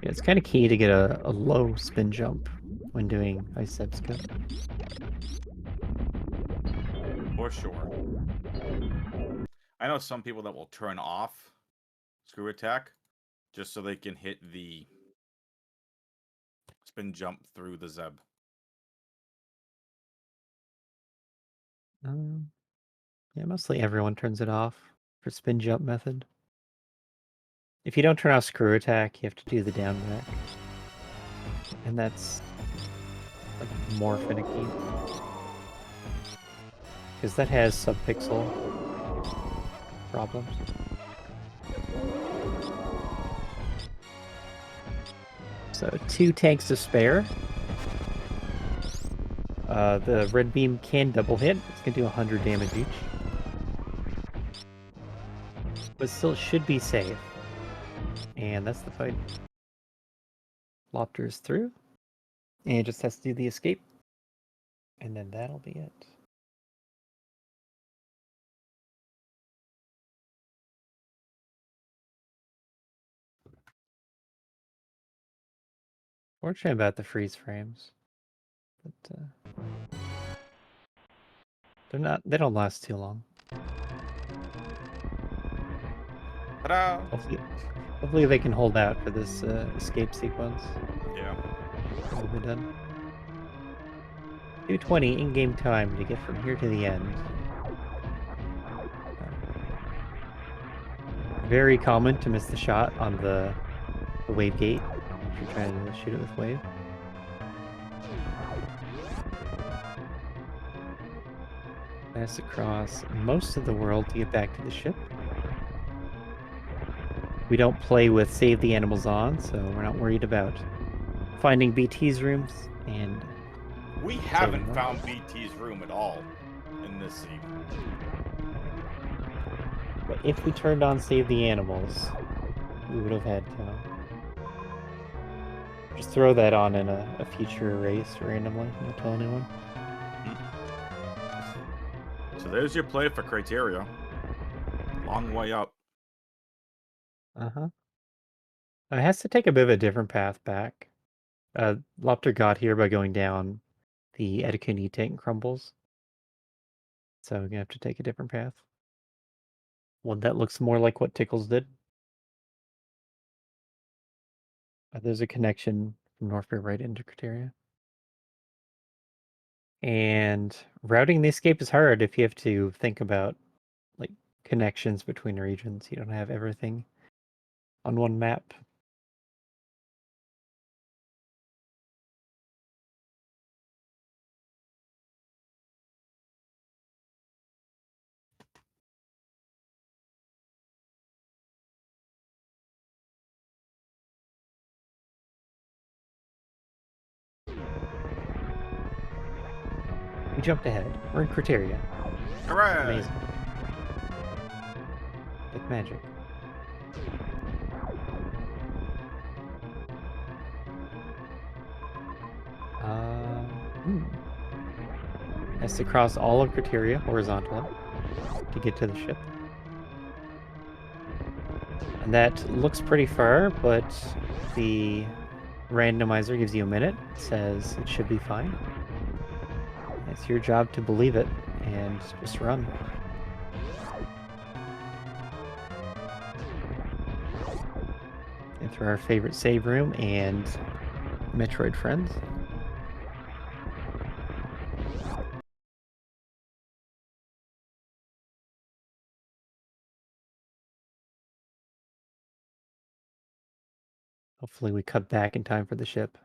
Yeah, it's kind of key to get a low spin jump when doing ice zep skip. For sure. I know some people that will turn off screw attack just so they can hit the spin jump through the Zeb. Yeah, mostly everyone turns it off for spin jump method. If you don't turn off screw attack, you have to do the down back. And that's like more finicky. Because that has subpixel problems. So 2 tanks to spare. The red beam can double hit. It's going to do 100 damage each. But still should be safe. And that's the fight. Lopter is through. And just has to do the escape. And then that'll be it. Fortunate about the freeze frames. But they don't last too long. Ta-da! Hopefully they can hold out for this escape sequence. Yeah. We'll be done. 2:20 in-game time to get from here to the end. Very common to miss the shot on the wave gate if you're trying to shoot it with wave. Pass across most of the world to get back to the ship. We don't play with save the animals on, so we're not worried about finding BT's rooms, and we haven't found BT's room at all in this seed. But if we turned on save the animals, we would have had to just throw that on in a future race randomly, not tell anyone. So there's your play for criteria. Long way up. Uh-huh. It has to take a bit of a different path back. Lopter got here by going down the Edikuni tank crumbles. So we're gonna have to take a different path. One that looks more like what Tickles did. There's a connection from Norfair right into criteria. And routing the escape is hard if you have to think about like connections between regions. You don't have everything on one map. We jumped ahead. We're in criteria. Hooray! Amazing. Like magic. Has to cross all of criteria horizontally to get to the ship. And that looks pretty far, but the randomizer gives you a minute. It says it should be fine. It's your job to believe it and just run. Enter our favorite save room and Metroid friends. Hopefully we cut back in time for the ship.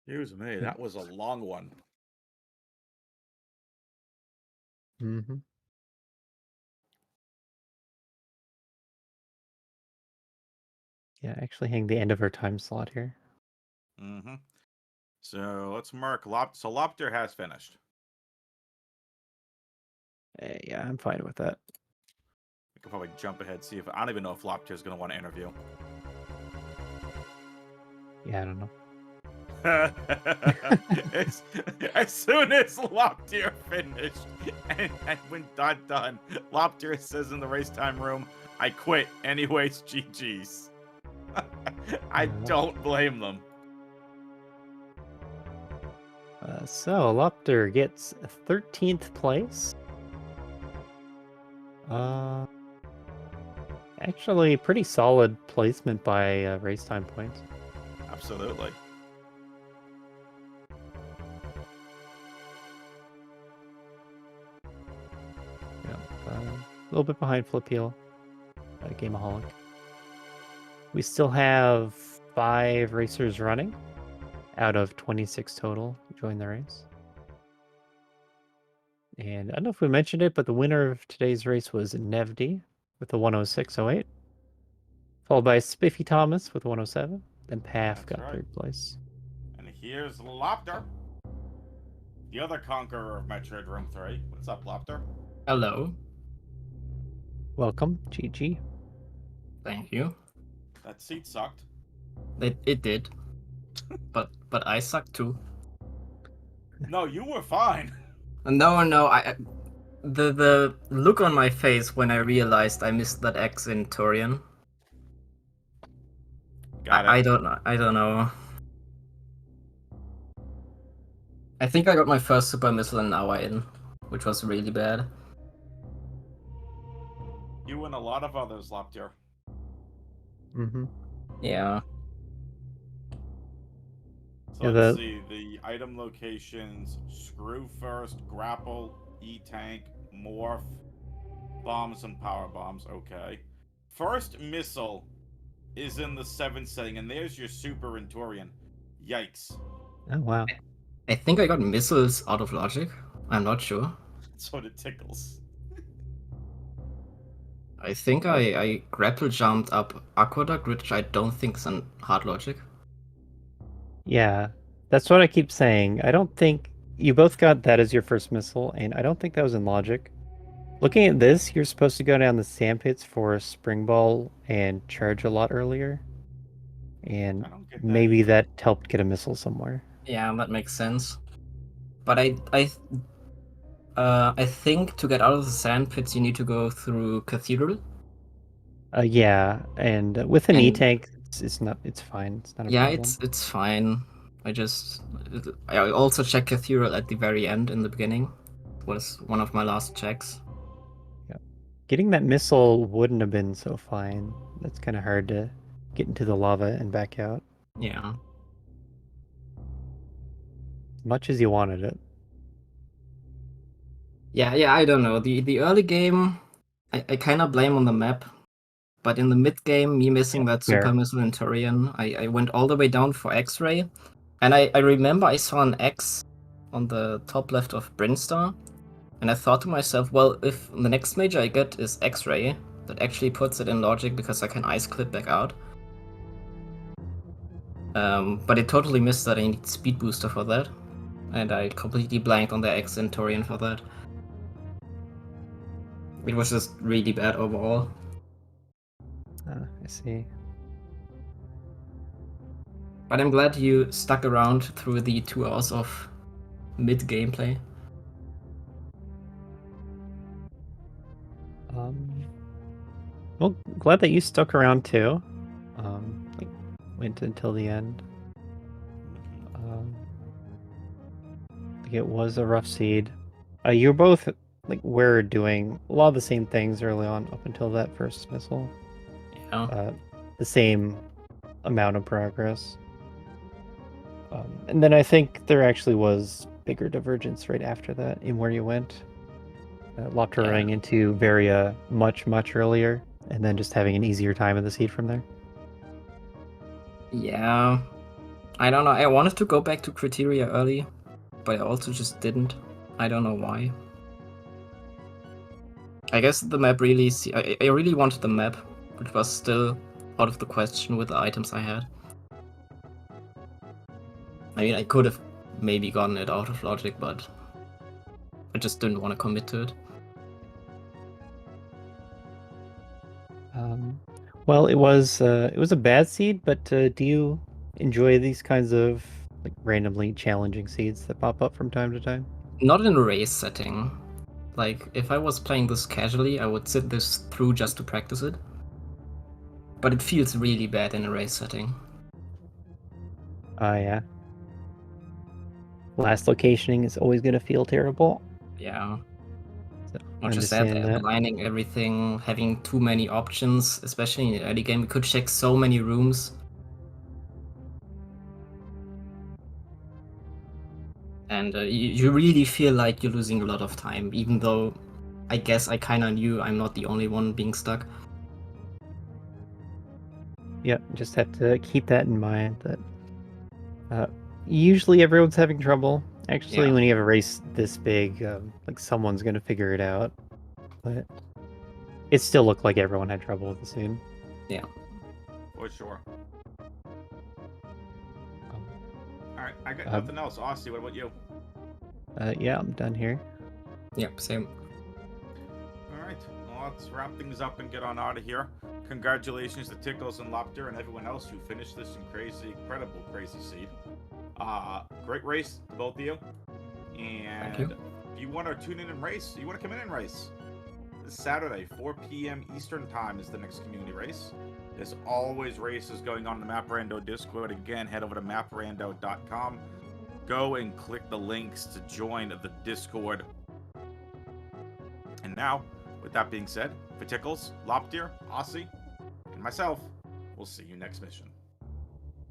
Excuse me, that was a long one. Mm-hmm. Yeah, actually hang the end of our time slot here. Mm-hmm. So let's mark So Lopter has finished. Yeah, I'm fine with that. We can probably jump ahead, see if I don't even know if Lopter is going to want to interview. Yeah, I don't know. as soon as Lopter finished, and when done, Lopter says in the race time room, "I quit. Anyways, GG's." I don't blame them. So Lopter gets 13th place. Actually, pretty solid placement by race time points. Absolutely. Yeah, a little bit behind Flip Heel, Gameaholic. We still have 5 racers running out of 26 total join the race. And I don't know if we mentioned it, but the winner of today's race was Nevdi with a 106.08, followed by Spiffy Thomas with 107. Then Paf got right. 3rd place. And here's Lober, the other conqueror of Metroid Room 3. What's up, Lober? Hello. Welcome, GG. Thank you. That seat sucked. It did. But I suck too. No, you were fine. No, the look on my face when I realized I missed that X in Torian. Got it. I don't know. I think I got my first super missile an hour in, which was really bad. You and a lot of others, Lober. Mm-hmm. Yeah. So Yeah, let's see. The item locations: screw first, grapple, E-tank, morph, bombs, and power bombs. Okay. First missile is in the 7th setting, and there's your super in Torian. Yikes. Oh, wow. I think I got missiles out of logic. I'm not sure. So did Tickles. I think I grapple jumped up Aqueduct, which I don't think is an hard logic. Yeah, that's what I keep saying. I don't think you both got that as your first missile, and I don't think that was in logic. Looking at this, you're supposed to go down the sand pits for a spring ball and charge a lot earlier. And I don't get that maybe either. that helped get a missile somewhere. Yeah, that makes sense. But I think to get out of the sand pits, you need to go through Cathedral. Yeah, and with an And- E-tank, it's not. It's fine. It's not a Yeah, problem. it's fine. I also checked Cathedral at the very end in the beginning. It was one of my last checks. Getting that missile wouldn't have been so fine. That's kind of hard to get into the lava and back out. Yeah. As much as you wanted it. Yeah, I don't know. The early game, I kind of blame on the map. But in the mid game, me missing that fair. super missile in Turian, I went all the way down for X-ray. And I remember I saw an X on the top left of Brinstar. And I thought to myself, well, if the next major I get is X-ray, that actually puts it in logic because I can ice clip back out. But it totally missed that I need speed booster for that. And I completely blanked on the X in Torian for that. It was just really bad overall. I see. But I'm glad you stuck around through the 2 hours of mid gameplay. Well, glad that you stuck around too. Like, went until the end. I think it was a rough seed. You were both were doing a lot of the same things early on up until that first missile. Yeah. The same amount of progress. And then I think there actually was bigger divergence right after that in where you went. Locker running into Varia much earlier, and then just having an easier time of the seed from there. Yeah. I don't know. I wanted to go back to Criteria early, but I also just didn't. I don't know why. I guess the map really... I really wanted the map, but it was still out of the question with the items I had. I mean, I could have maybe gotten it out of logic, but I just didn't want to commit to it. Well, it was a bad seed, but do you enjoy these kinds of randomly challenging seeds that pop up from time to time? Not in a race setting. Like, if I was playing this casually, I would sit this through just to practice it. But it feels really bad in a race setting. Yeah. Last locationing is always going to feel terrible. Yeah. So. Not just that, understand that. aligning everything, having too many options, especially in the early game. We could check so many rooms. And you really feel like you're losing a lot of time, even though I guess I kind of knew I'm not the only one being stuck. Yep, just have to keep that in mind that usually everyone's having trouble. Actually, Yeah. when you have a race this big, like someone's gonna figure it out. But it still looked like everyone had trouble with the scene. For sure. Um, All right, I got Um, nothing else. Aussie, what about you? yeah, I'm done here. Yep, same. All right, well, let's wrap things up and get on out of here. Congratulations to Tickles and Lober and everyone else who finished this incredible crazy seed. Great race to both of you. And you. if you want to tune in and race, you want to come in and race. This Saturday, 4 p.m. Eastern Time is the next community race. There's always races going on in the Map Rando Discord. Again, head over to maprando.com. Go and click the links to join the Discord. And now, with that being said, for Tickles, Lober, Aussie, and myself, we'll see you next mission.